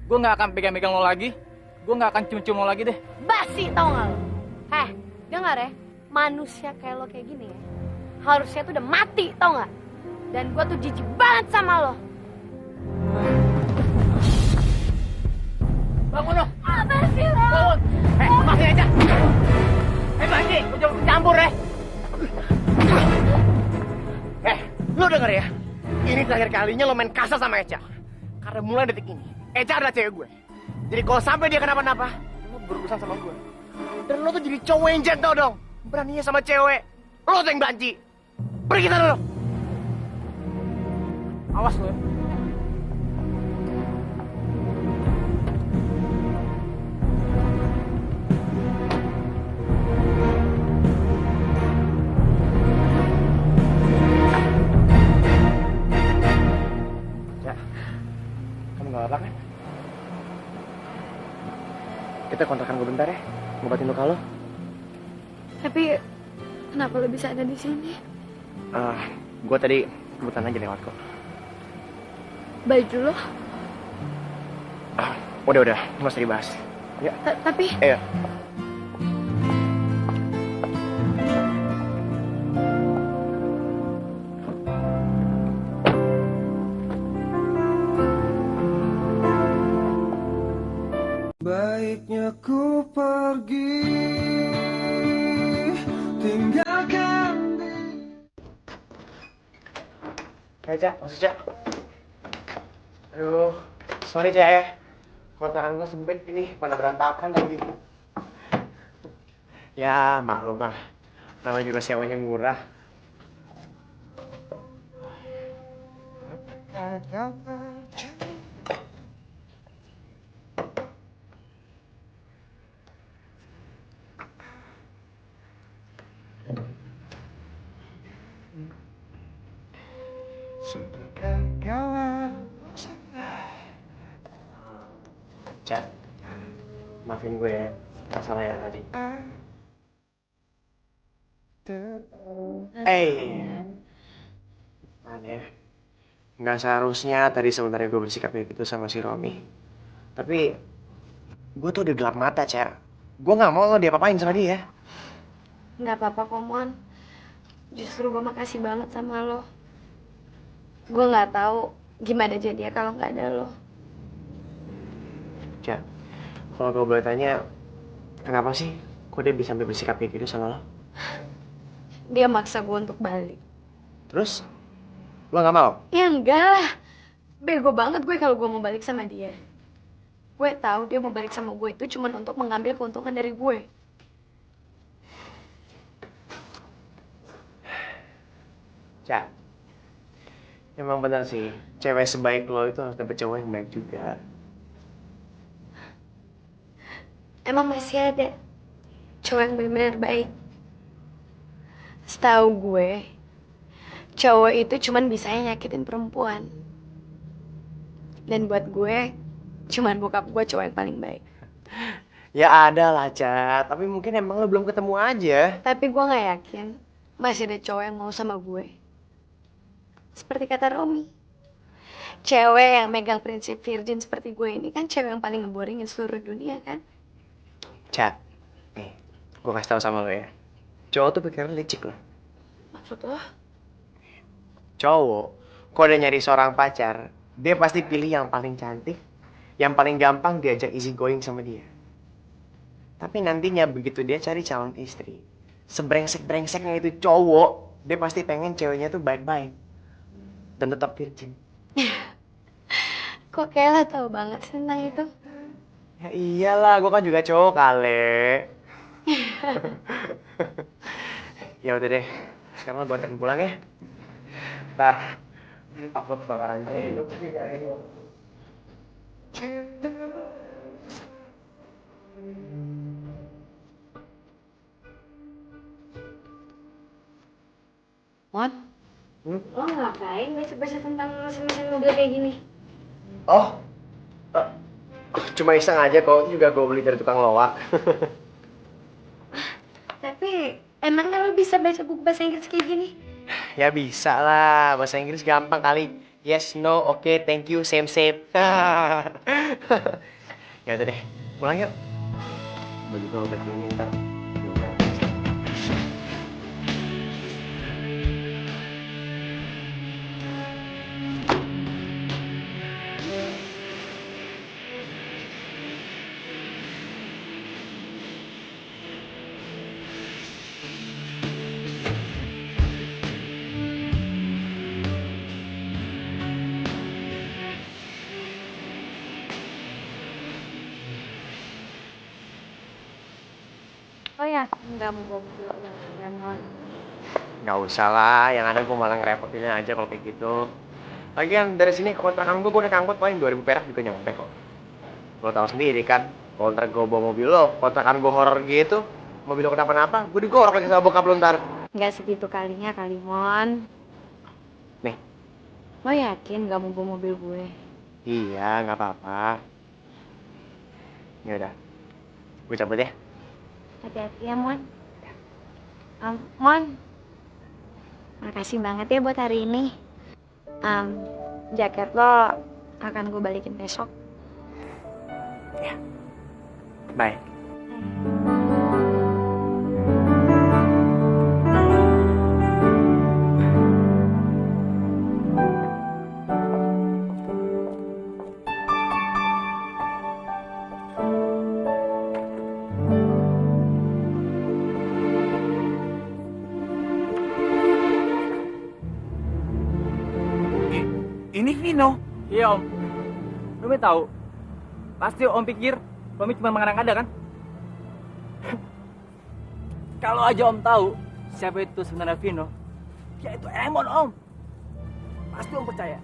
gue gak akan pegang-pegang lo lagi, gue gak akan cium-cium lo lagi deh. Basi tau gak lo? Dengar ya, manusia kayak lo kayak gini ya, harusnya tuh udah mati tau gak? Dan gue tuh jijik banget sama lo. Bangun lo! Apa sih lo? Bangun! Masih aja! Banci, gue jangan campur ya! Lo denger ya, ini terakhir kalinya lo main kasar sama Eca. Karena mulai detik ini, Eca adalah cewek gue. Jadi kalau sampai dia kenapa-napa, lo berurusan sama gue. Dan lo tuh jadi cowok yang gentle dong. Beraninya sama cewek. Lo tuh yang banci. Pergi sana lo. Awas lo ya. Gak apa kan? Kita kontrakan gue bentar ya, ngobatin luka lo. Tapi kenapa lo bisa ada di sini? Gue tadi kebetulan aja lewat kok. Baju lo? Udah, nggak usah dibahas. Ya. Tapi Iya. Baiknya ku pergi, tinggalkan Cak, maksud Cak. Aduh, sorry Cak ya. Kontrakan gue sempit ini, pada berantakan lagi. Ya, maklum lah. Namanya juga sewanya murah. Cak, maafin gue ya, masalah ya tadi. Aneh. Nggak seharusnya tadi sebenarnya gue bersikap kayak gitu sama si Romi. Tapi, gue tuh udah gelap mata, Cak. Gue nggak mau lo diapa-apain sama dia. nggak apa-apa kok, Mon. Justru gue makasih banget sama lo. Gue nggak tahu gimana jadinya kalau nggak ada lo. Cak, kalau gue boleh tanya, kenapa sih kok dia bisa sampai bersikap kayak gitu sama lo? Dia maksa gue untuk balik. Terus, lo nggak mau? Ya enggak lah. Bego banget gue kalau gue mau balik sama dia. Gue tahu dia mau balik sama gue itu cuma untuk mengambil keuntungan dari gue. Cak, emang benar sih, cewek sebaik lo itu harus dapet cowok yang baik juga. Emang masih ada cowok yang benar-benar baik. Setahu gue, cowok itu cuman bisanya nyakitin perempuan. Dan buat gue, cuman bokap gue cowok yang paling baik. Ya ada lah, Cak. Tapi mungkin emang lo belum ketemu aja. Tapi gue gak yakin masih ada cowok yang mau sama gue. Seperti kata Romi. Cewek yang megang prinsip virgin seperti gue ini kan cewek yang paling ngeboringin seluruh dunia kan? Cak, nih, gue kasih tau sama lo ya. Cowok tuh pikiran licik loh. Maksud lo? Cowok, kalau udah nyari seorang pacar, dia pasti pilih yang paling cantik, yang paling gampang diajak easy going sama dia. Tapi nantinya begitu dia cari calon istri, sebrengsek-brengseknya itu cowok, dia pasti pengen ceweknya tuh baik-baik dan tetap virgin. Kok kayak lo tau banget sih tentang itu? Ya iyalah, gue kan juga cowok kali. Ya udah deh, sekarang gue anterin pulang ya. Ntar aku bakalan hidup sih kayak ini. Mon, lo ngapain baca-baca tentang mesin mobil kayak gini? Oh, cuma iseng aja kok, juga gue beli dari tukang loak. Tapi emangnya lo bisa baca buku bahasa Inggris kayak gini? Ya bisa lah, bahasa Inggris gampang kali. Yes, no, okay, thank you, same. Ya udah deh, pulang yuk. Baju gue udah dingin ntar. Oh ya, nggak mau bawa mobil ya, Mon. Nggak usah lah, yang ada gue malah ngerepotin aja kalau kayak gitu. Lagian dari sini ke kontrakan gue naik angkot paling 2.000 perak juga nyampe kok. Lo tau sendiri kan, kontrak gue bawa mobil lo, kontrakan gue horor gitu, mobil lo kenapa-napa, gue digorok lagi sama bokap lo ntar. Nggak segitu kalinya kali, Mon. Nih. Lo yakin nggak mau bawa mobil gue? Iya, nggak apa-apa. Ya udah, gue cabut ya. Hati-hati ya, Mon. Mon, makasih banget ya buat hari ini. Jaket lo akan gue balikin besok. Ya, bye. Ini Vino. Iya om. Romi tahu. Pasti om pikir Romi cuma mengada-ngada kan? Kalau aja om tahu siapa itu sebenarnya Vino, dia itu Emon om. Pasti om percaya.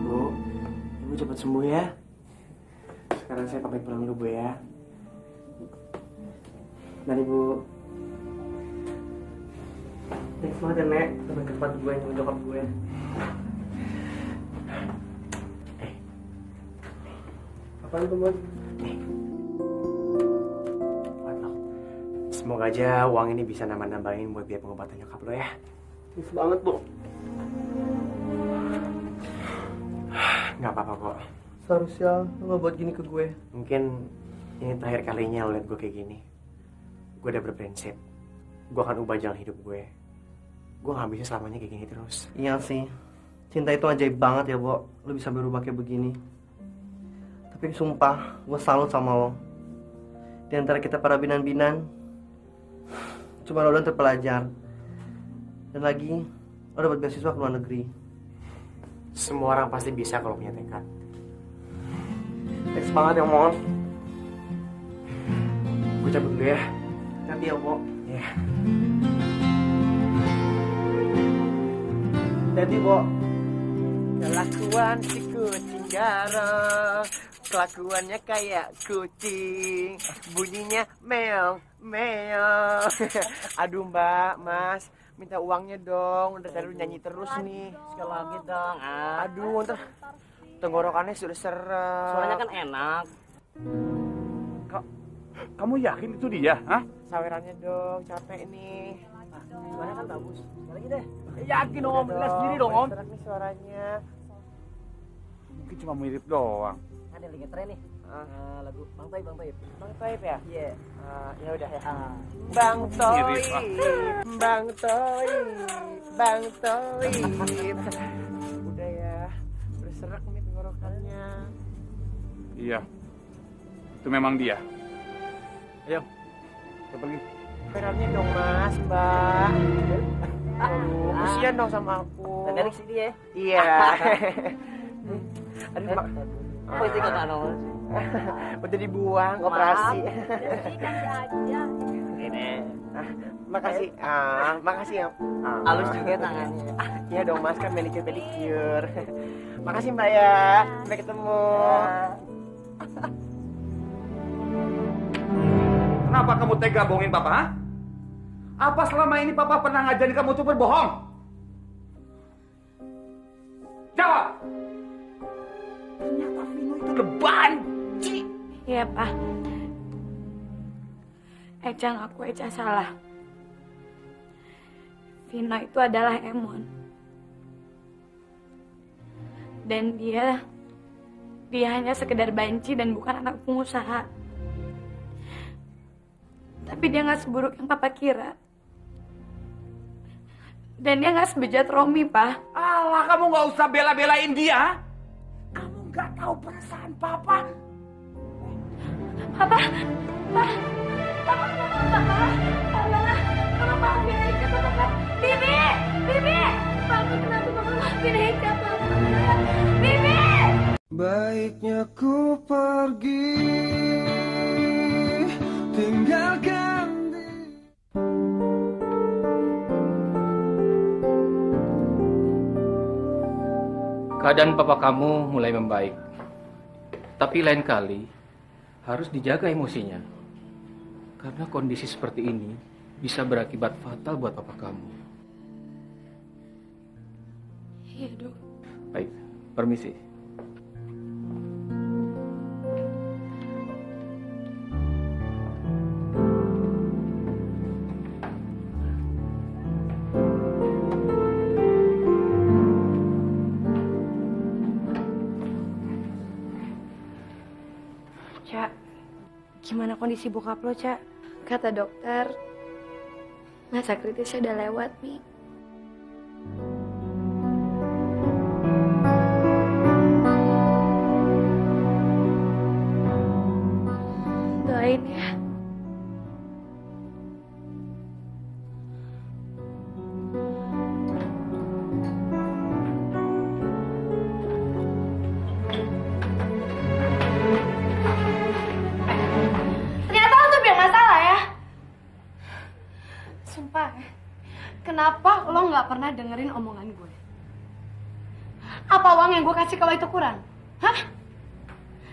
Bu, ibu cepat sembuh ya. Sekarang saya pamit pulang dulu, Bu ya. Mari, Bu. Thanks banget ya, Nek. Sampai ke tempat gue, yang nyokap gue. Apaan tuh, Bud? Semoga aja uang ini bisa nambah-nambahin buat biaya pengobatan nyokap lo ya. Thanks banget, Bu. Nggak apa-apa kok. Seharusnya lo nggak buat gini ke gue. Mungkin ini terakhir kalinya lo liat gue kayak gini. Gue udah berprinsip. Gue akan ubah jalan hidup gue. Gue gak bisa selamanya kayak gini terus. Iya sih. Cinta itu ajaib banget ya, Bo. Lo bisa berubah kayak begini. Tapi sumpah, gue salut sama lo. Di antara kita para binan-binan, cuma lo yang terpelajar. Dan lagi, lo dapat beasiswa ke luar negeri. Semua orang pasti bisa kalau punya tekad. Thanks banget ya, Mon. Gue cabut dulu ya. Hati ya, Bo. Ya. Jadi, Bo. Kelakuan si kucing garong, kelakuannya kayak kucing, bunyinya meong meong. Aduh Mbak, Mas, minta uangnya dong. Udah dari nyanyi terus nih. Sekali lagi dong. Aduh, ntar tenggorokannya sudah serem. Suaranya kan enak. Kamu yakin itu dia? Hah? Sawerannya dong, capek nih. Suaranya kan bagus. Sekali lagi deh. Yakin dong om, jelas sendiri dong om. Serak nih suaranya. Mungkin cuma mirip doang. Ada lagi tren nih. Lagu Bang Toib, Bang Toib. Bang Toib ya? Iya. Ya udah ya. Bang Toib, Bang Toib, Bang Toib. Udah ya, udah serak nih tenggorokannya. Iya. Itu memang dia. Ayo. Kita pergi. Kameranya dong Mas, Mbak. Aduh, kasihan dong sama aku. Dan dari sini ya. Iya. Aduh, Mbak. Apa itu kata nol? Udah dibuang, operasi. Kasih aja. Ini. Makasih. Makasih ya. Halus juga tangannya. Iya dong Mas, kan pedicure. Makasih Mbak ya. Sampai ketemu. Kenapa kamu tega bohongin Papa? Ha? Apa selama ini Papa pernah ngajarin kamu untuk berbohong? Jawab! Ternyata Vino itu udah banci. Iya, Pak. Eca ngaku Eca salah. Vino itu adalah Emon. Dan dia hanya sekedar banci dan bukan anak pengusaha. Tapi dia nggak seburuk yang Papa kira. Dan dia nggak sebejat Romi, Pak. Alah, kamu nggak usah bela-belain dia. Kamu nggak tahu perasaan Papa. Papa, Papa, tolong maafin Eka, Papa. Bibi, Papa kenapa Papa maafin Eka, Papa? Bibi! Baiknya ku pergi, tinggalkan Keadaan papa kamu mulai membaik. Tapi lain kali harus dijaga emosinya. Karena kondisi seperti ini bisa berakibat fatal buat papa kamu. Iya, Dok. Baik, permisi. Cak, gimana kondisi bokap lo, Cak? Kata dokter, masa kritisnya udah lewat, Mi. Doain ya. Ternyata lo tuh biang masalah ya. Sumpah ya, kenapa lo nggak pernah dengerin omongan gue? Apa uang yang gue kasih ke lo itu kurang? Hah?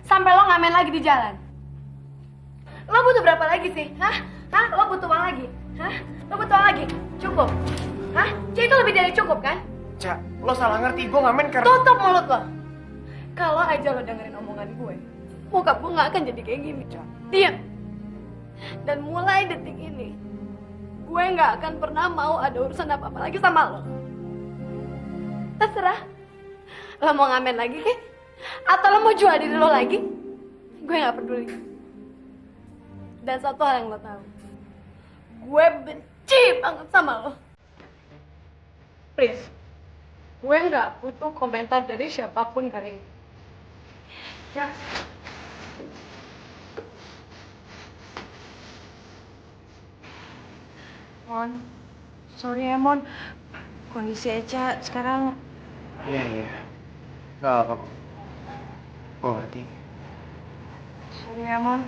Sampai lo ngamen lagi di jalan? Lo butuh berapa lagi sih? Hah? Lo butuh uang lagi? Hah? Lo butuh uang lagi? Cukup? Hah? Jadi itu lebih dari cukup kan? Cak, lo salah ngerti. Gue ngamen karena... Tutup mulut lo. Kalau aja lo dengerin omongan gue, bokap gue nggak akan jadi kayak gini, Cak. Diam. Dan mulai detik ini, gue nggak akan pernah mau ada urusan apa-apa lagi sama lo. Terserah. Lo mau ngamen lagi, kek? Atau lo mau jual diri lo lagi? Gue nggak peduli. Dan satu hal yang lo tahu, gue benci banget sama lo. Please, gue nggak butuh komentar dari siapapun kali ini. Ya. Mon, sorry ya Mon, kondisi Eca sekarang. Iya. Gak apa-apa. Gue ngerti. Sorry ya Mon.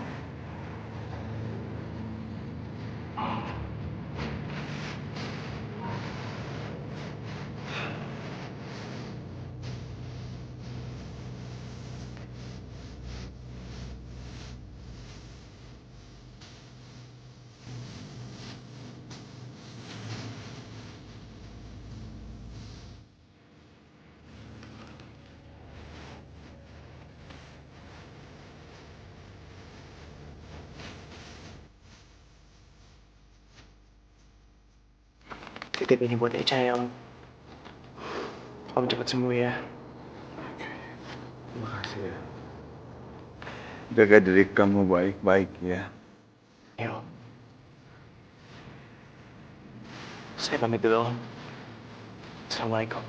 Titip ini buat Eca yang... Om cepat sembuh ya. Terima kasih ya. Jaga diri kamu baik-baik ya. Yo. Saya pamit dulu. Assalamualaikum.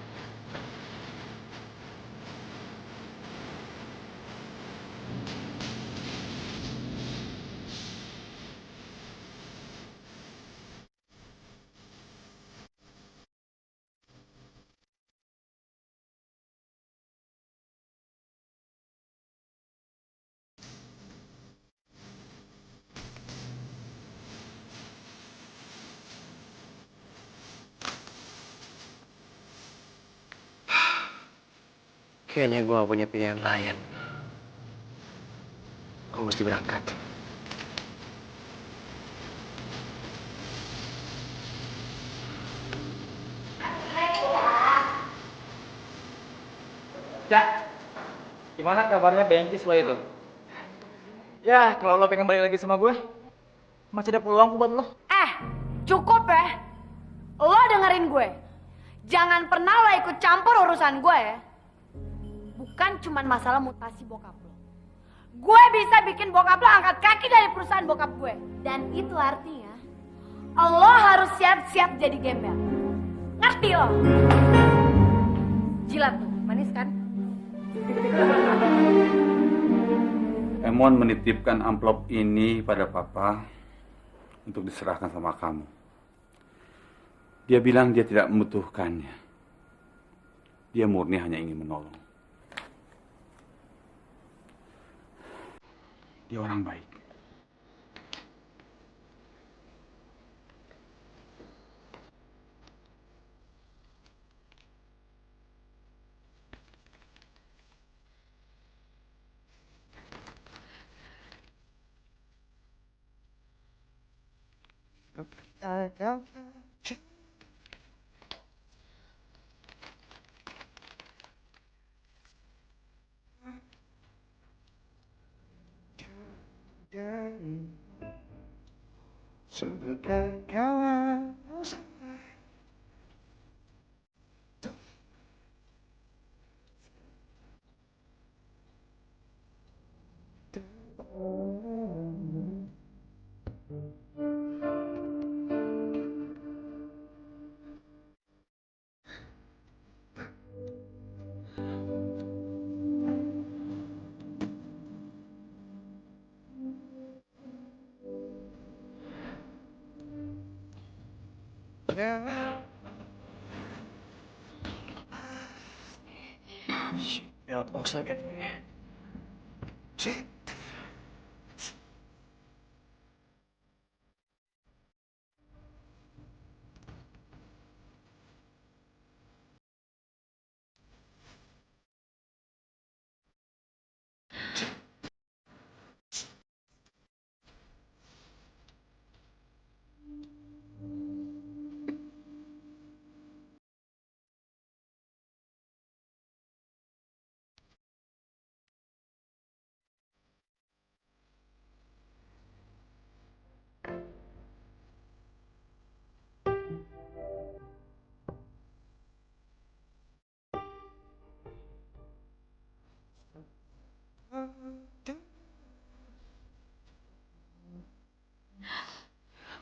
Kayaknya gue gak punya pilihan lain. Gue mesti berangkat. Cak, gimana kabarnya Bencis lo itu? Ya, kalau lo pengen balik lagi sama gue, masih ada peluang buat lo. Cukup ya. Lo dengerin gue. Jangan pernah lo ikut campur urusan gue ya. Bukan cuman masalah mutasi bokap lo. Gue bisa bikin bokap lo angkat kaki dari perusahaan bokap gue. Dan itu artinya lo harus siap-siap jadi gembel. Ngerti lo? Jilat tuh, manis kan? Emon menitipkan amplop ini pada papa untuk diserahkan sama kamu. Dia bilang dia tidak membutuhkannya. Dia murni hanya ingin menolong. Dia orang baik. Sebagai kawan Ya, maksudnya.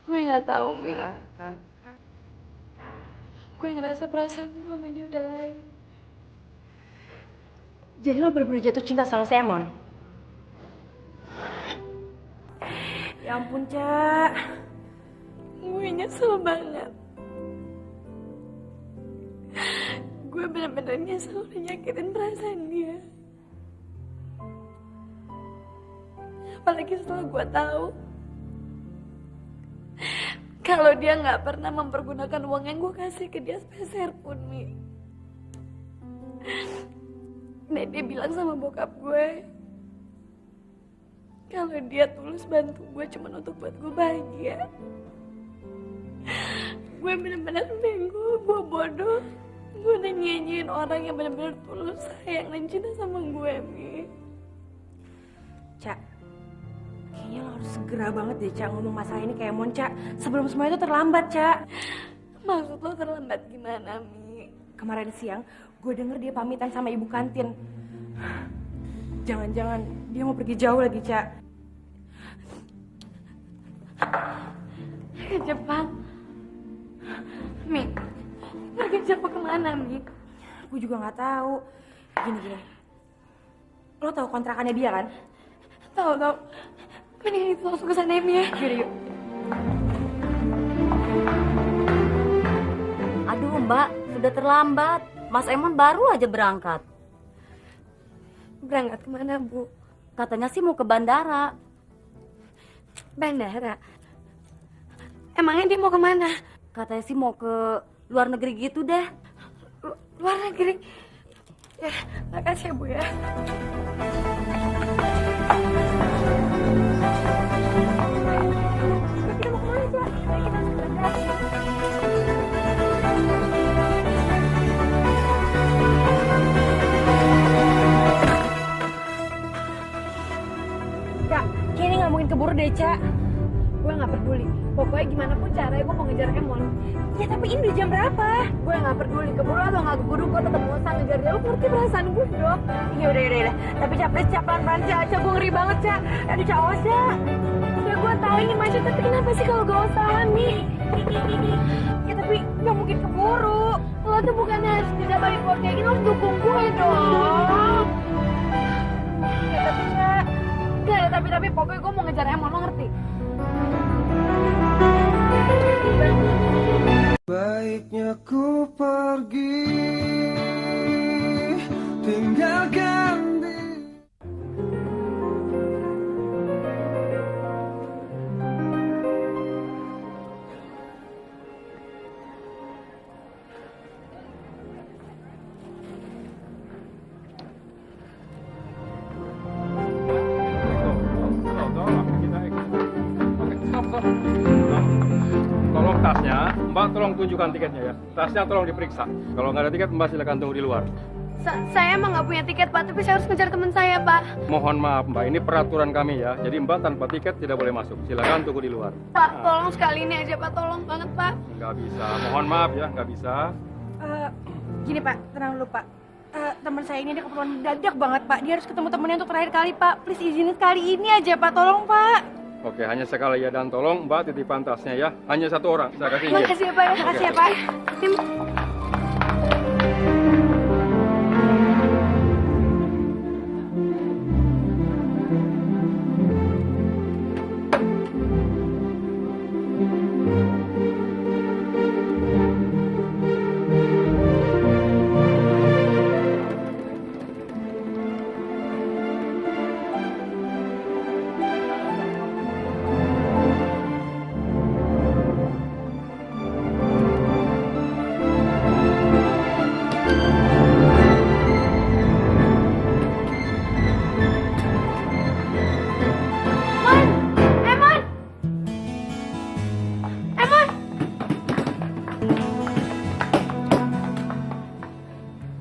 Gue gak tahu, Mi. Gue ngerasa perasaan gue sama dia udah lain. Jadi lo bener-bener jatuh cinta sama si Emon? Ya ampun, Cak. Gue nyesel banget. Gue bener-bener nyesel udah nyakitin perasaan dia. Apalagi setelah gue tahu kalau dia nggak pernah mempergunakan uang yang gue kasih ke dia sepeser pun, Mi. Dan dia bilang sama bokap gue kalau dia tulus bantu gue cuma untuk buat gue bahagia. Gue bener-bener bego, gue bodoh. Gue udah nyanyiin orang yang bener-bener tulus sayang dan cinta sama gue, Mi. Cak, kayaknya lo harus segera banget deh, Cak, ngomong masalah ini kayak Emon, Cak. Sebelum semua itu terlambat, Cak. Maksud lo terlambat gimana, Mi? Kemarin siang, gue denger dia pamitan sama ibu kantin. Jangan-jangan dia mau pergi jauh lagi, Cak. Ke Jepang? Mi, pergi Jepang kemana, Mi? Gue juga nggak tahu. Gini. Lo tahu kontrakannya dia kan? Tahu. Mendingan itu langsung ke sana, Mi, ya. Yuk. Aduh, Mbak, sudah terlambat. Mas Emon baru aja berangkat. Berangkat kemana, Bu? Katanya sih mau ke bandara. Bandara? Emangnya dia mau kemana? Katanya sih mau ke luar negeri gitu deh. Luar negeri? Ya, makasih ya Bu ya. Kita mau kemana, Cak? Kita harus berangkat. Cak, kayaknya nggak mungkin keburu deh, Cak. Gue nggak peduli. Pokoknya gimana pun caranya gue mau ngejar Emon. Ya tapi ini udah jam berapa? Gue nggak peduli keburu atau nggak keburu, gue tetap mau ngejar dia. Lo ngerti perasaan gue dong? Iya udah. Tapi Cak pelan-pelan Cak. Gue ngeri banget Cak. Aduh Cak, awas Cak. Ya gue tahu ini macet, tapi kenapa sih kalau gak usah nih? Ya tapi nggak mungkin keburu. Lo tuh bukannya harus tidak balik kayak gini, lo harus dukung gue dong. Ya tapi Cak. Gak ada tapi pokoknya gue mau ngejar Emon, lo ngerti? Baiknya ku pergi, tinggalkan Tolong tasnya, Mbak tolong tunjukkan tiketnya ya. Tasnya tolong diperiksa. Kalau nggak ada tiket, Mbak silakan tunggu di luar. Saya emang nggak punya tiket Pak, tapi saya harus ngejar teman saya Pak. Mohon maaf Mbak, ini peraturan kami ya. Jadi Mbak tanpa tiket tidak boleh masuk. Silakan tunggu di luar. Pak, tolong sekali ini aja Pak, tolong banget Pak. Nggak bisa. Mohon maaf ya, nggak bisa. Gini Pak, tenang dulu Pak. Teman saya ini ada keperluan mendadak banget Pak. Dia harus ketemu temennya untuk terakhir kali Pak. Please izinin sekali ini aja Pak, tolong Pak. Oke, hanya sekali ya, dan tolong Mbak titipan tasnya ya. Hanya satu orang, saya kasih izin. Makasih ya Pak, makasih ya Pak.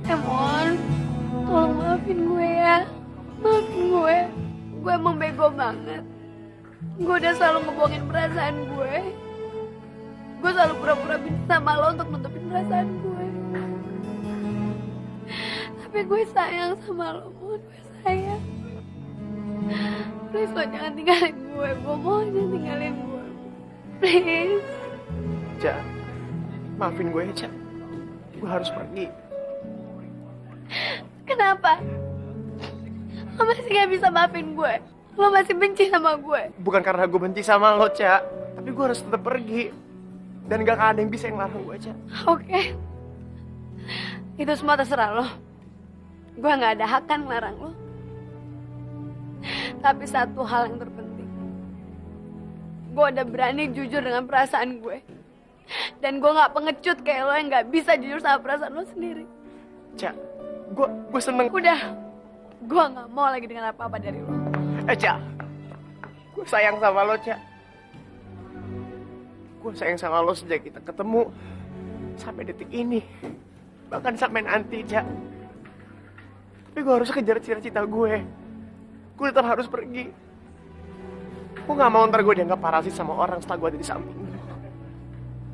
Emon, tolong maafin gue ya. Maafin gue. Gue emang bego banget. Gue udah selalu ngebohongin perasaan gue. Gue selalu pura-pura benci sama lo untuk nutupin perasaan gue. Tapi gue sayang sama lo, Mon. Gue sayang. Please lo jangan tinggalin gue. Gue mohon jangan tinggalin gue. Please. Cak, maafin gue ya Cak. Gue harus pergi. Kenapa? Lo masih gak bisa maafin gue? Lo masih benci sama gue? Bukan karena gue benci sama lo, Cak. Tapi gue harus tetap pergi. Dan gak ada yang bisa yang larang gue, Cak. Oke. Itu semua terserah lo. Gue gak ada hak kan ngelarang lo. Tapi satu hal yang terpenting. Gue udah berani jujur dengan perasaan gue. Dan gue gak pengecut kayak lo yang gak bisa jujur sama perasaan lo sendiri. Cak, gue seneng. Udah. Gue gak mau lagi dengan apa-apa dari lo. Cak. Gue sayang sama lo, Cak. Gue sayang sama lo sejak kita ketemu. Sampai detik ini. Bahkan sampai nanti, Cak. Tapi gue harus kejar cita-cita gue. Gue tetap harus pergi. Gue gak mau ntar gue dianggap parasit sama orang setelah gue ada di samping.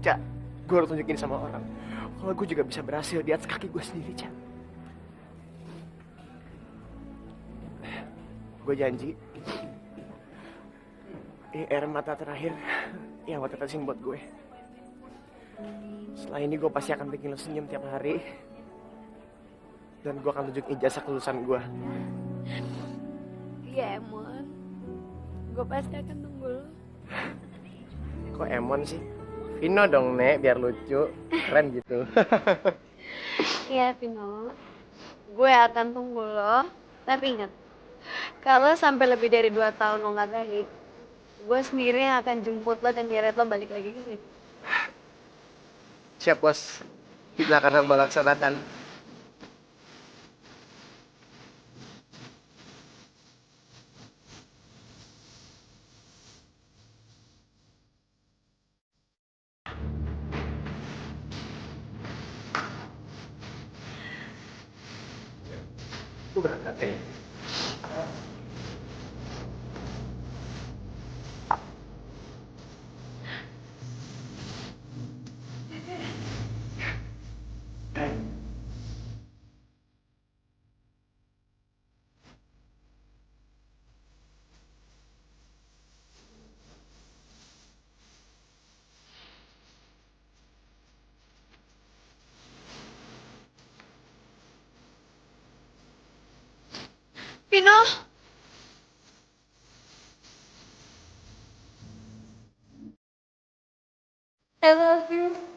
Cak, gue harus tunjukin sama orang kalau gue juga bisa berhasil di atas kaki gue sendiri, Cak. Gue janji ini air mata terakhir yang gue tetesin buat gue. Setelah ini gue pasti akan bikin lo senyum tiap hari. Dan gue akan tunjuk ijazah kelulusan gue. Iya, Emon. Gue pasti akan tunggu lo. Kok Emon sih? Vino dong, Nek, biar lucu. Keren gitu. Iya, Vino. Gue akan tunggu lo. Tapi ingat, kalau sampai lebih dari 2 tahun lo nggak balik, gue sendiri yang akan jemput lo dan nyeret lo balik lagi ke sini. Siap, Bos. Kita akan melaksanakan. berangkat deh. Vino. I love you.